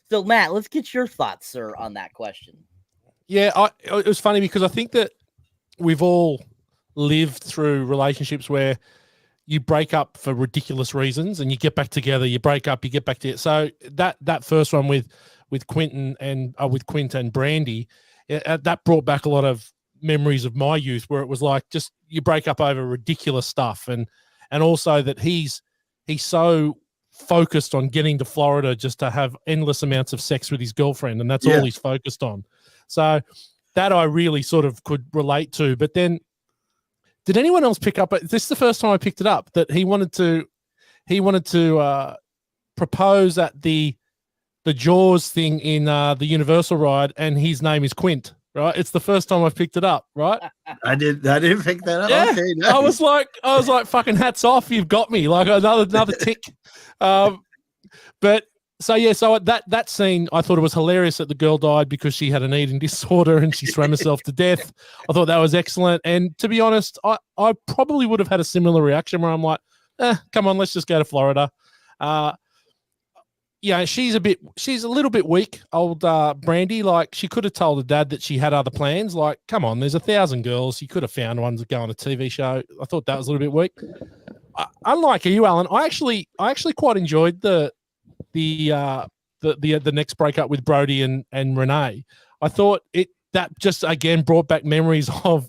So Matt, let's get your thoughts, sir, on that question. Yeah, it was funny because I think that we've all lived through relationships where you break up for ridiculous reasons and you get back together, you break up, you get back together. So that first one with Quint and Brandy, that brought back a lot of memories of my youth where it was like just you break up over ridiculous stuff and also that he's so focused on getting to Florida just to have endless amounts of sex with his girlfriend, and that's all he's focused on. So that I really sort of could relate to. But then did anyone else pick up? This is the first time I picked it up that he wanted to propose at the Jaws thing in the Universal ride, and his name is Quint. Right, it's the first time I've picked it up. Right, I didn't pick that up. Yeah. Okay, nice. I was like, fucking hats off, you've got me. Like another tick. But so that scene, I thought it was hilarious that the girl died because she had an eating disorder and she swam herself to death. I thought that was excellent. And to be honest, I probably would have had a similar reaction where I'm like, come on, let's just go to Florida. Yeah, she's a little bit weak, old Brandy. Like, she could have told her dad that she had other plans. Like, come on, there's 1,000 girls. You could have found one to go on a TV show. I thought that was a little bit weak. Unlike you, Alan, I actually quite enjoyed the next breakup with Brody and Renee. I thought that just again brought back memories of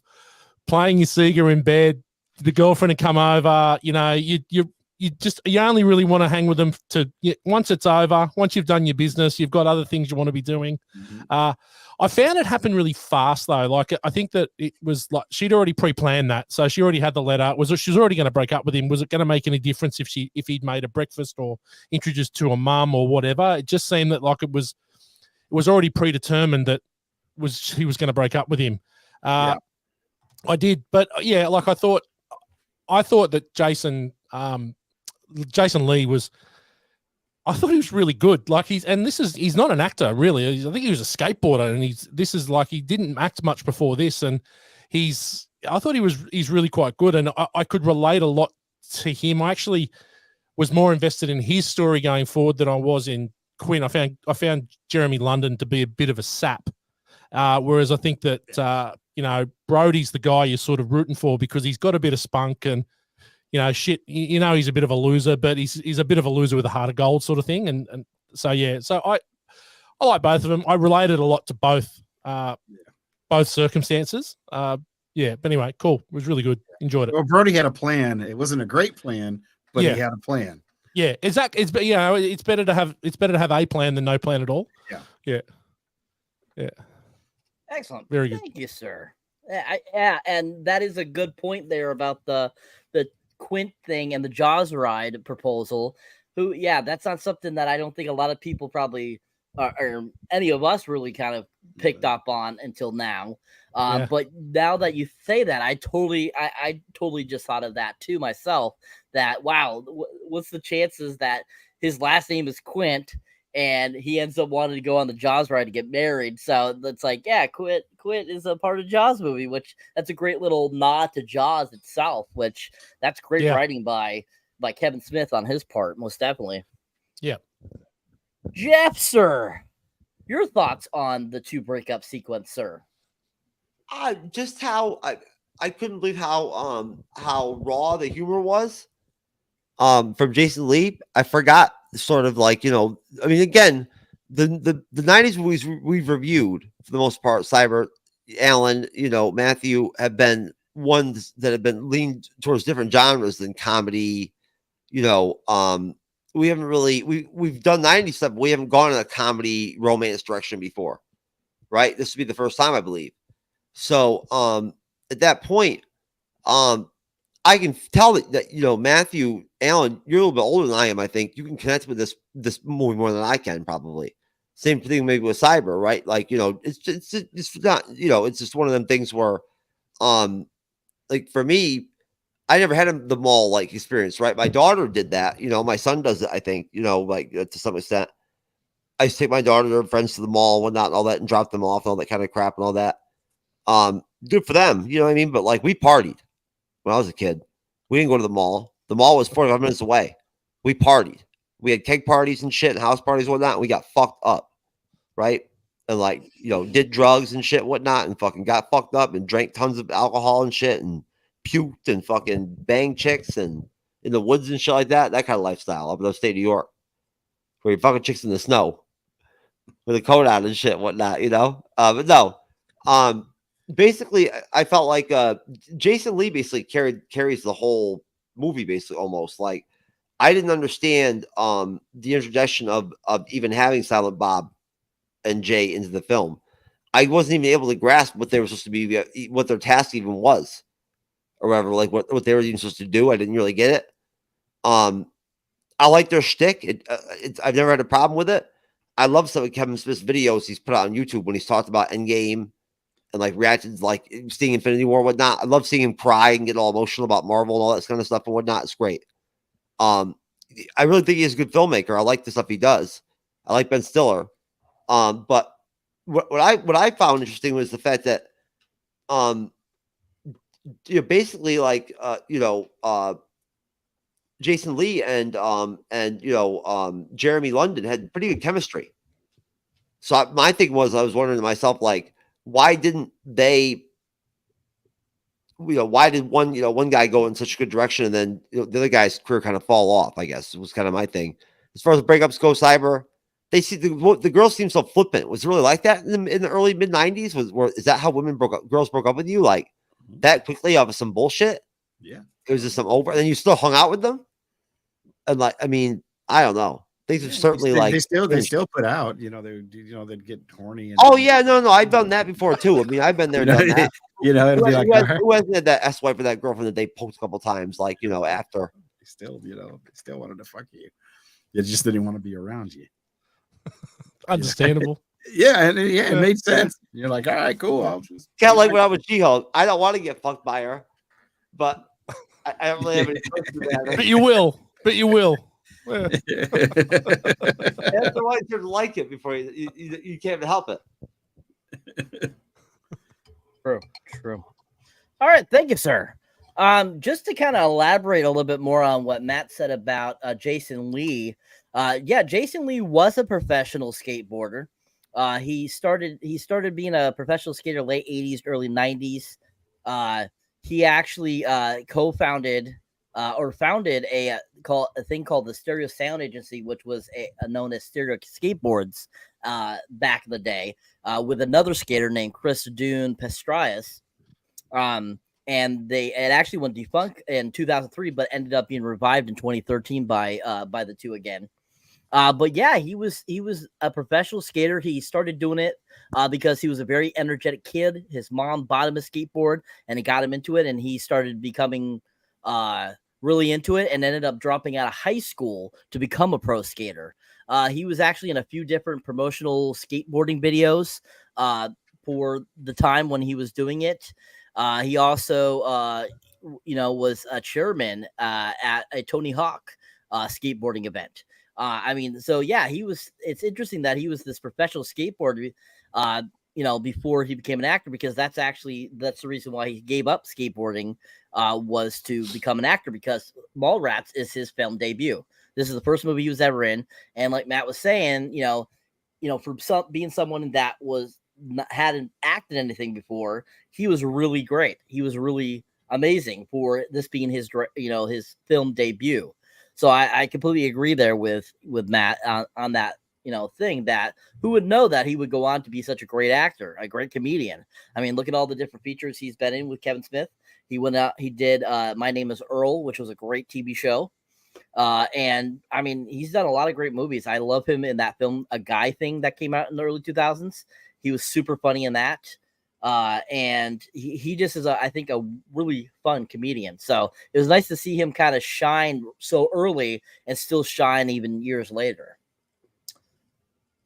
playing your Sega in bed. The girlfriend had come over. You know, you only really want to hang with them once it's over, once you've done your business, you've got other things you want to be doing. Mm-hmm. I found it happened really fast though. Like, I think that it was like she'd already pre-planned that. So she already had the letter. She was already going to break up with him. Was it going to make any difference if he'd made a breakfast or introduced to a mum or whatever? It just seemed that like it was already predetermined that he was going to break up with him. I did, but yeah, like I thought that Jason Lee I thought he was really good. Like he's not an actor really. I think he was a skateboarder, and he didn't act much before this, and I thought he's really quite good, and I could relate a lot to him. I actually was more invested in his story going forward than I was in Quinn. I found Jeremy London to be a bit of a sap, whereas I think that Brody's the guy you're sort of rooting for because he's got a bit of spunk and. He's a bit of a loser, but he's a bit of a loser with a heart of gold sort of thing. And so, yeah, so I like both of them. I related a lot to both circumstances. But anyway, cool. It was really good. Enjoyed it. Well, Brody had a plan. It wasn't a great plan, but he had a plan. Yeah, exactly. It's better to have a plan than no plan at all. Yeah. Excellent. Very good. Thank you, sir. And that is a good point there about the Quint thing and the Jaws ride proposal. That's not something that I don't think a lot of people probably or any of us really kind of picked up on until now. But now that you say that, I totally just thought of that too myself. That wow, what's the chances that his last name is Quint and he ends up wanting to go on the Jaws ride to get married? So it's like, yeah, Quint is a part of Jaws movie, which that's a great little nod to Jaws itself, which that's great writing by Kevin Smith on his part, most definitely. Yeah. Jeff, sir, your thoughts on the 2 breakup sequence, sir? Just how I couldn't believe how raw the humor was from Jason Lee. I forgot sort of like, I mean, again, the 90s movies we've reviewed for the most part, Cyber, Alan, Matthew, have been ones that have been leaned towards different genres than comedy. We haven't really we've done 90s stuff, but we haven't gone in a comedy romance direction before, right? This would be the first time, I believe. So at that point, I can tell that Matthew, Alan, you're a little bit older than I am. I think you can connect with this movie more than I can, probably. Same thing maybe with Cyber, right? Like, it's not, it's just one of them things where, like for me, I never had the mall like experience, right? My daughter did that. My son does it, I think, like to some extent. I used to take my daughter and her friends to the mall and whatnot and all that and drop them off and all that kind of crap and all that. Good for them, you know what I mean? But like we partied when I was a kid. We didn't go to the mall. The mall was 45 minutes away. We partied. We had keg parties and shit and house parties and whatnot. And we got fucked up, right? And like, did drugs and shit and whatnot and fucking got fucked up and drank tons of alcohol and shit and puked and fucking banged chicks and in the woods and shit like that. That kind of lifestyle up in upstate New York, where you fucking chicks in the snow with a coat on and shit and whatnot, But no, basically, I felt like Jason Lee basically carries the whole movie, basically almost. Like I didn't understand the introduction of even having Silent Bob and Jay into the film. I wasn't even able to grasp what they were supposed to be, what their task even was, or whatever. Like what they were even supposed to do. I didn't really get it. I like their shtick. I've never had a problem with it. I love some of Kevin Smith's videos he's put out on YouTube when he's talked about Endgame and like reactions, like seeing Infinity War and whatnot. I love seeing him cry and get all emotional about Marvel and all that kind of stuff and whatnot. It's great. I really think he's a good filmmaker. I like the stuff he does. I like Ben Stiller. But what I found interesting was the fact that, basically like, Jason Lee and Jeremy London had pretty good chemistry. So my thing was, I was wondering to myself, like, why didn't they, why did one guy go in such a good direction and then the other guy's career kind of fall off? I guess it was kind of my thing. As far as the breakups go, Cyber, they see the girls seem so flippant. Was it really like that in the early mid 90s? Is that how girls broke up with you, like that quickly off of some bullshit? Yeah, it was just some over, and then you still hung out with them. And like, I mean, I don't know. Things are certainly they still put out, they'd get horny. And oh yeah, no, I've done that before too. I mean, I've been there, done that. It'd be like, who hasn't had that S-wife or that girlfriend that they poked a couple times, like after. They still wanted to fuck you. They just didn't want to be around you. Understandable. It made sense. You're like, all right, cool. I'll just kind of like when I was She-Hulk. I don't want to get fucked by her, but I don't really have any choice to that. But you will. But you will. That's the way to like it before you can't even help it. True. All right, thank you, sir. Just to kind of elaborate a little bit more on what Matt said about Jason Lee. Jason Lee was a professional skateboarder. He started being a professional skater late 80s, early 90s. He actually co-founded or founded a thing called the Stereo Sound Agency, which was known as Stereo Skateboards back in the day, with another skater named Chris Dune Pestrias. And it actually went defunct in 2003, but ended up being revived in 2013 by the two again. But yeah, he was a professional skater. He started doing it because he was a very energetic kid. His mom bought him a skateboard and it got him into it, and he started becoming really into it and ended up dropping out of high school to become a pro skater. He was actually in a few different promotional skateboarding videos for the time when he was doing it. He also, was a chairman at a Tony Hawk skateboarding event. It's interesting that he was this professional skateboarder, before he became an actor, because that's the reason why he gave up skateboarding, was to become an actor, because Mallrats is his film debut. This is the first movie he was ever in. And like Matt was saying, from being someone that was hadn't acted anything before, he was really great. He was really amazing for this being his his film debut. So I completely agree there with Matt on that thing, that who would know that he would go on to be such a great actor, a great comedian. I mean, look at all the different features he's been in with Kevin Smith. He went out, he did My Name is Earl, which was a great TV show. And I mean, he's done a lot of great movies. I love him in that film, A Guy Thing, that came out in the early 2000s. He was super funny in that. And he just is, I think, a really fun comedian. So it was nice to see him kind of shine so early and still shine even years later.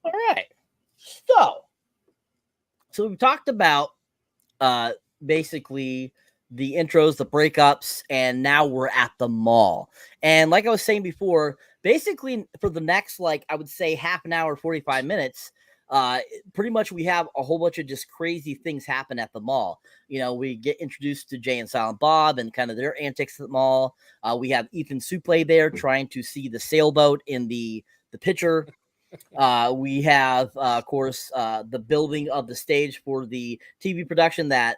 All right. So we talked about basically the intros, the breakups, and now we're at the mall. And like I was saying before, basically for the next, like, I would say half an hour, 45 minutes, pretty much we have a whole bunch of just crazy things happen at the mall. We get introduced to Jay and Silent Bob and kind of their antics at the mall. We have Ethan Suplee there trying to see the sailboat in the picture. We have, of course, the building of the stage for the TV production that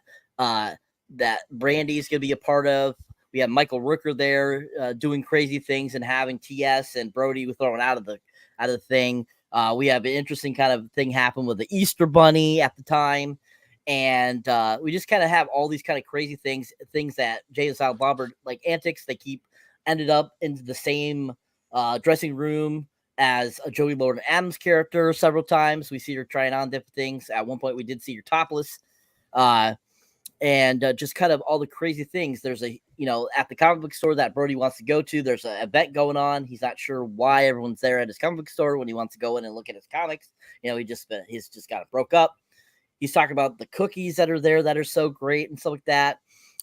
Brandy is going to be a part of. We have Michael Rooker there doing crazy things and having TS and Brody thrown out of the thing. We have an interesting kind of thing happen with the Easter Bunny at the time. And we just kind of have all these kind of crazy things that Jay and Silent Bob are like antics. They ended up into the same dressing room as a Joey Lauren Adams character several times. We see her trying on different things. At one point, we did see her topless. And just kind of all the crazy things. There's at the comic book store that Brody wants to go to, there's an event going on. He's not sure why everyone's there at his comic book store when he wants to go in and look at his comics. He's just got it broke up. He's talking about the cookies that are there that are so great and stuff like that.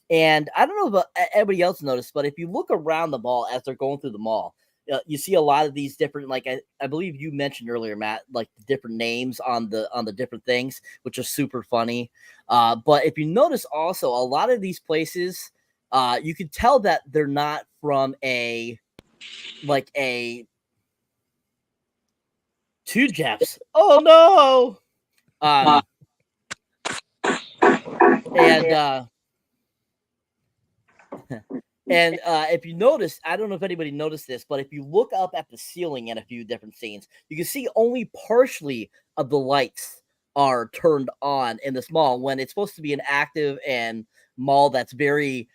And I don't know if everybody else noticed, but if you look around the mall as they're going through the mall, you see a lot of these different, like I believe you mentioned earlier, Matt, like the different names on the different things, which are super funny. But if you notice also, a lot of these places, you can tell that they're not from a Two Jeffs. Oh no. And if you notice, I don't know if anybody noticed this, but if you look up at the ceiling in a few different scenes, you can see only partially of the lights are turned on in this mall when it's supposed to be an active and mall that's very,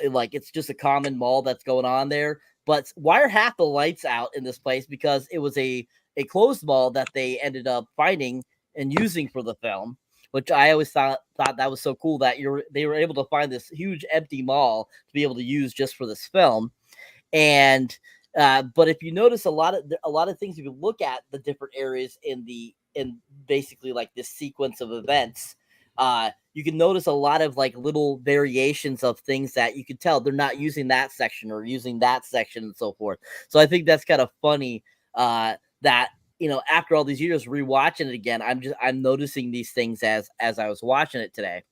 like it's just a common mall that's going on there. But why are half the lights out in this place? Because it was a closed mall that they ended up finding and using for the film, which I always thought that was so cool that they were able to find this huge empty mall to be able to use just for this film. And but if you notice a lot of things, if you look at the different areas in basically like this sequence of events, you can notice a lot of like little variations of things that you can tell they're not using that section or using that section and so forth. So I think that's kind of funny that, after all these years rewatching it again, I'm noticing these things as I was watching it today.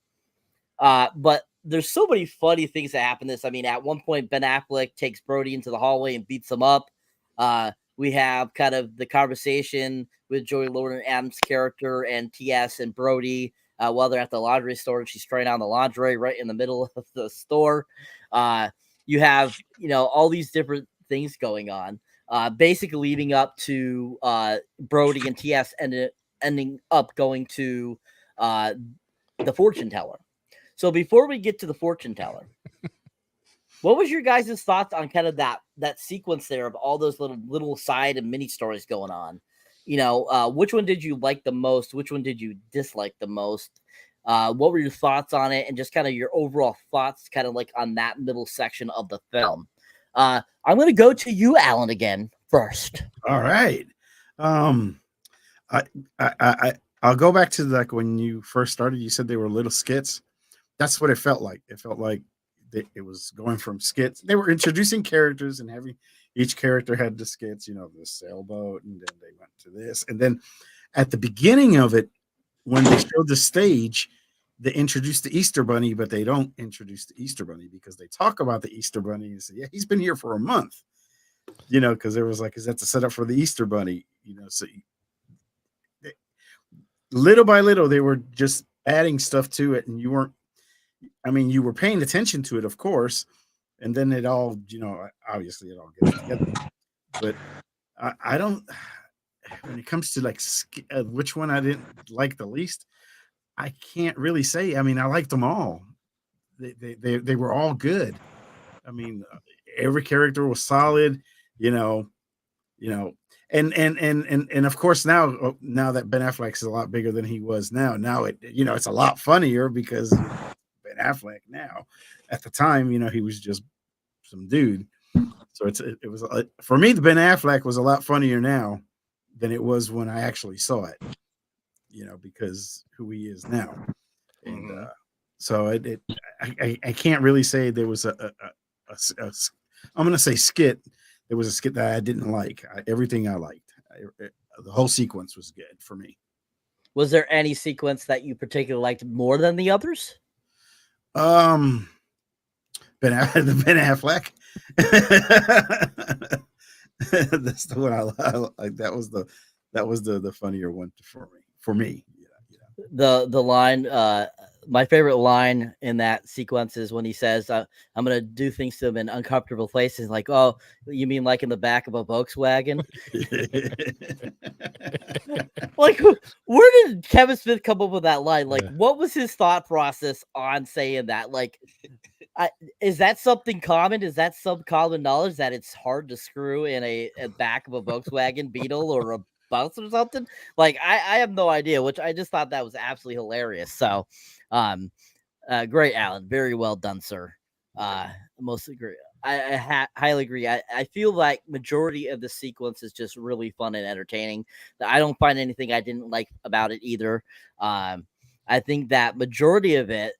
But there's so many funny things that happen this. I mean, at one point, Ben Affleck takes Brody into the hallway and beats him up. We have kind of the conversation with Joey Lauren Adams' character and TS and Brody while they're at the laundry store, and she's trying on the lingerie right in the middle of the store. You have, all these different things going on. Basically leading up to Brody and TS ending up going to the fortune teller. So before we get to the fortune teller, what was your guys' thoughts on kind of that sequence there of all those little side and mini stories going on? Which one did you like the most? Which one did you dislike the most? What were your thoughts on it? And just kind of your overall thoughts kind of like on that middle section of the film. I'm going to go to you, Alan, again first. All right. I'll go back to like when you first started, you said they were little skits. That's what it felt like. It felt like it was going from skits. They were introducing characters and having each character had the skits, the sailboat, and then they went to this. And then at the beginning of it, when they showed the stage, they introduce the Easter Bunny, but they don't introduce the Easter Bunny because they talk about the Easter Bunny and say, yeah, he's been here for a month, because there was like, is that the setup for the Easter Bunny? So little by little, they were just adding stuff to it, and you weren't. I mean, you were paying attention to it, of course, and then it all, obviously it all gets together. But I don't. When it comes to like which one I didn't like the least, I can't really say. I mean, I liked them all. They were all good. I mean, every character was solid. And of course now that Ben Affleck is a lot bigger than he was now it's a lot funnier because Ben Affleck now. At the time, he was just some dude. So it was for me, the Ben Affleck was a lot funnier now than it was when I actually saw it. Because who he is now, and so I can't really say there was a I'm gonna say skit. There was a skit that I didn't like. Everything I liked. The whole sequence was good for me. Was there any sequence that you particularly liked more than the others? Ben Affleck. That's the one I like. That was the funnier one for me. The line, my favorite line in that sequence is when he says, "I'm gonna do things to him in uncomfortable places." Like, oh, you mean like in the back of a Volkswagen? Like, where did Kevin Smith come up with that line? Like, what was his thought process on saying that? Like, is that something common? Is that some common knowledge that it's hard to screw in a back of a Volkswagen Beetle or a bus or something? Like, I have no idea, which I just thought that was absolutely hilarious. So, great, Alan. Very well done, sir. Most agree. I highly agree. I feel like majority of the sequence is just really fun and entertaining. I don't find anything I didn't like about it either. I think that majority of it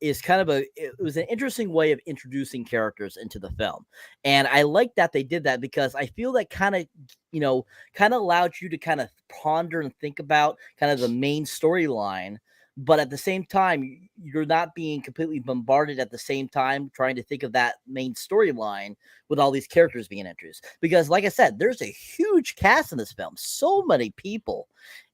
is kind of it was an interesting way of introducing characters into the film. And I like that they did that because I feel that kind of allowed you to kind of ponder and think about kind of the main storyline. But at the same time, you're not being completely bombarded at the same time trying to think of that main storyline with all these characters being introduced. Because like I said, there's a huge cast in this film, so many people.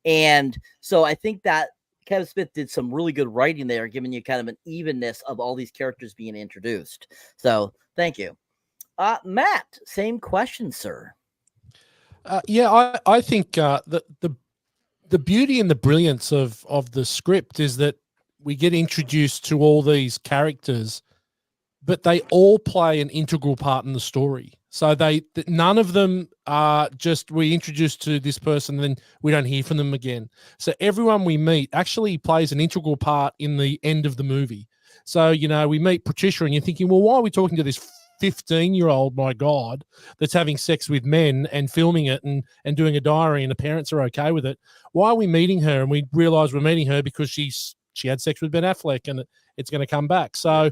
And so I think that Kevin Smith did some really good writing there, giving you kind of an evenness of all these characters being introduced. So thank you. Matt, same question, sir. I think the beauty and the brilliance of the script is that we get introduced to all these characters, but they all play an integral part in the story. So none of them are just we introduced to this person, then we don't hear from them again. So everyone we meet actually plays an integral part in the end of the movie. So, we meet Patricia and you're thinking, well, why are we talking to this 15-year-old, my God, that's having sex with men and filming it and doing a diary and the parents are okay with it? Why are we meeting her? And we realize we're meeting her because she had sex with Ben Affleck and it's going to come back. So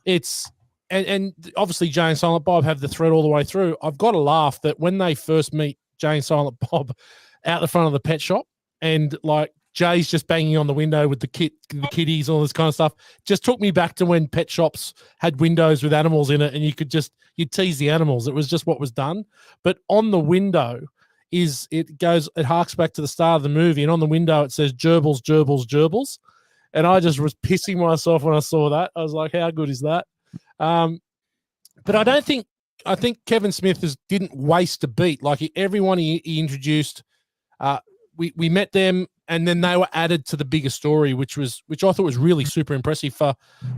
it's, and obviously Jay and Silent Bob have the thread all the way through. I've got to laugh that when they first meet Jay and Silent Bob out the front of the pet shop and like Jay's just banging on the window with the kitties, all this kind of stuff. Just took me back to when pet shops had windows with animals in it and you'd tease the animals. It was just what was done. But on the window it harks back to the start of the movie, and on the window it says gerbils, gerbils, gerbils. And I just was pissing myself when I saw that. I was like, how good is that? But I think Kevin Smith didn't waste a beat. Like everyone he introduced, we met them, and then they were added to the bigger story, which I thought was really super impressive for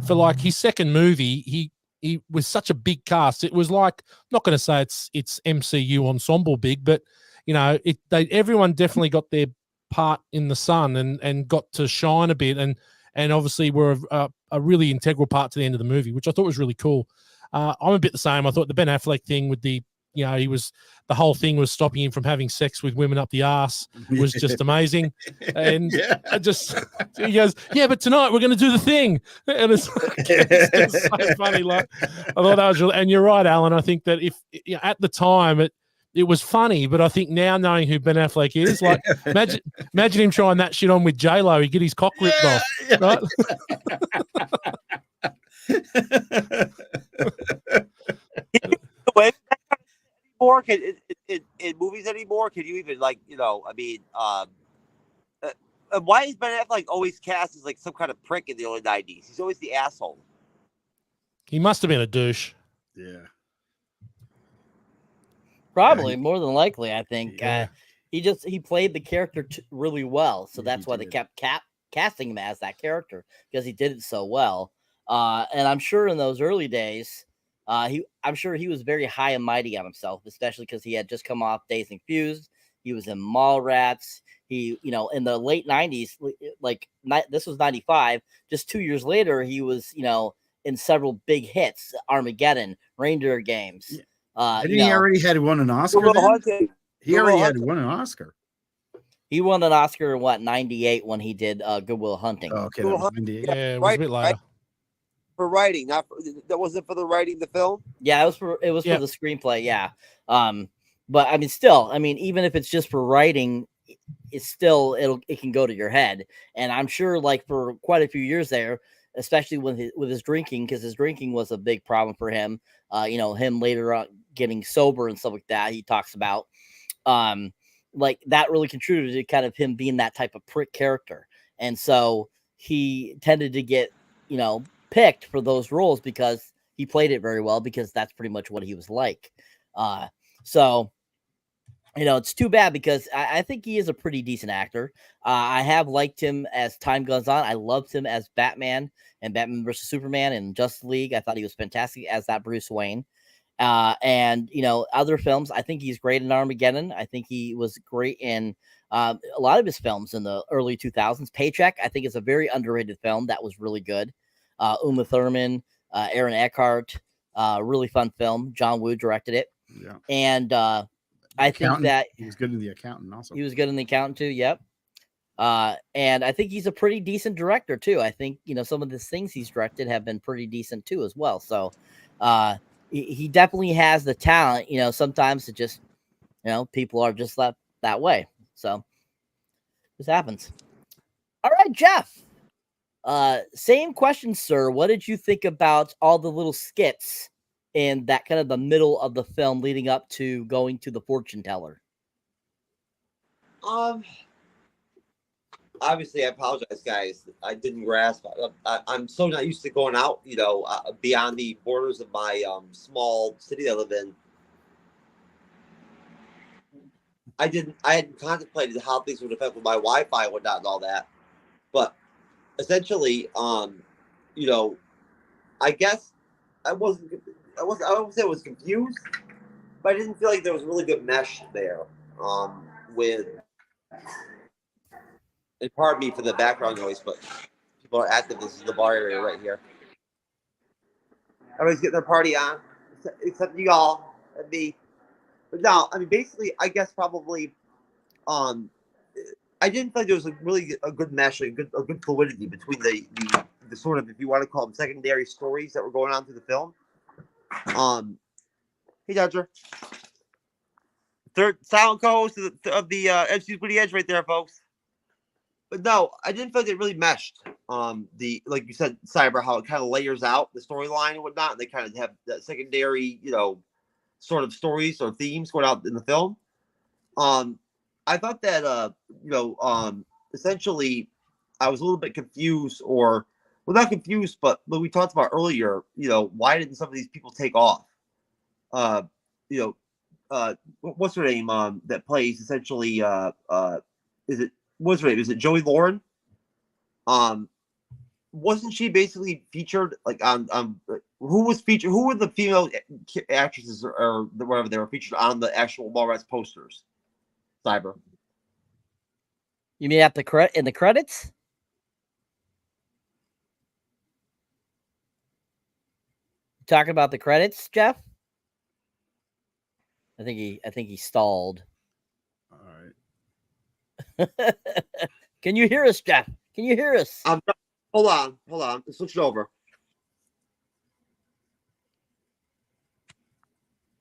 like his second movie. He was such a big cast. It was like, I'm not going to say it's MCU ensemble big, but everyone definitely got their part in the sun and got to shine a bit, and obviously were a really integral part to the end of the movie, which I thought was really cool. I'm a bit the same. I thought the Ben Affleck thing with the the whole thing was stopping him from having sex with women up the arse was just amazing. And he goes, yeah, but tonight we're going to do the thing. And it's just so funny. Like, I thought that was really, and you're right, Alan. I think that if at the time it was funny, but I think now knowing who Ben Affleck is, like imagine him trying that shit on with J-Lo, he'd get his cock ripped off, right? More in movies anymore? Can you even why is Ben Affleck always cast as like some kind of prick in the early 90s? He's always the asshole. He must have been a douche. Yeah. Probably more than likely. I think Yeah. he played the character really well, so that's why they kept casting him as that character because he did it so well. And I'm sure in those early days, I'm sure he was very high and mighty on himself, especially because he had just come off Dazed and Confused. He was in Mallrats. He, in the late 90s, this was 95. Just 2 years later, he was, in several big hits, Armageddon, Reindeer Games. And he already had won an Oscar. He already had won an Oscar. He won an Oscar in what, 98 when he did Good Will Hunting. Oh, okay, that was 98. Yeah, it was a bit later. Right? For writing, that wasn't for the writing of the film. Yeah, it was for the screenplay. Yeah, but I mean, even if it's just for writing, it's still it can go to your head. And I'm sure, like for quite a few years there, especially with his drinking, because his drinking was a big problem for him. Him later on getting sober and stuff like that. He talks about, like that really contributed to kind of him being that type of prick character, and so he tended to get picked for those roles because he played it very well because that's pretty much what he was like. So it's too bad because I think he is a pretty decent actor. I have liked him as time goes on. I loved him as Batman and Batman versus Superman and Justice League. I thought he was fantastic as that Bruce Wayne. And other films, I think he's great in Armageddon. I think he was great in a lot of his films in the early 2000s. Paycheck, I think, is a very underrated film that was really good. Uma Thurman, Aaron Eckhart, really fun film. John Woo directed it. Yeah. And I think that he was good in The Accountant also. He was good in The Accountant too. Yep. And I think he's a pretty decent director too. I think, some of the things he's directed have been pretty decent too as well. So, he definitely has the talent, sometimes it just, people are just that way. So this happens. All right, Jeff. Same question, sir. What did you think about all the little skits in that kind of the middle of the film leading up to going to the fortune teller? Obviously, I apologize, guys. I didn't grasp. I'm so not used to going out, beyond the borders of my small city that I live in. I hadn't contemplated how things would affect with my Wi-Fi and whatnot and all that. But essentially, I guess I won't say I was confused, but I didn't feel like there was a really good mesh there with. And pardon me for the background noise, but people are active. This is the bar area right here. Everybody's getting their party on, except you all and me. But no, I mean, basically, I guess probably, I didn't think there was a good mesh, a good fluidity between the sort of, if you want to call them, secondary stories that were going on through the film. Hey, Dodger. Third silent co-host of the MCU'S Bleeding Edge right there, folks. But no, I didn't feel like it really meshed. Like you said, Cyber, how it kind of layers out the storyline and whatnot, and they kind of have that secondary, sort of stories or themes going out in the film. I thought that, essentially, I was a little bit confused, not confused, but what we talked about earlier. Why didn't some of these people take off? What's her name? That plays essentially, what's her name? Is it Joey Lauren? Wasn't she basically featured like on who was featured? Who were the female actresses or whatever they were featured on the actual Mallrats posters? Cyber. You mean in the credits? Talking about the credits, Jeff? I think he stalled. All right. Can you hear us, Jeff? Can you hear us? Hold on. Switch it over.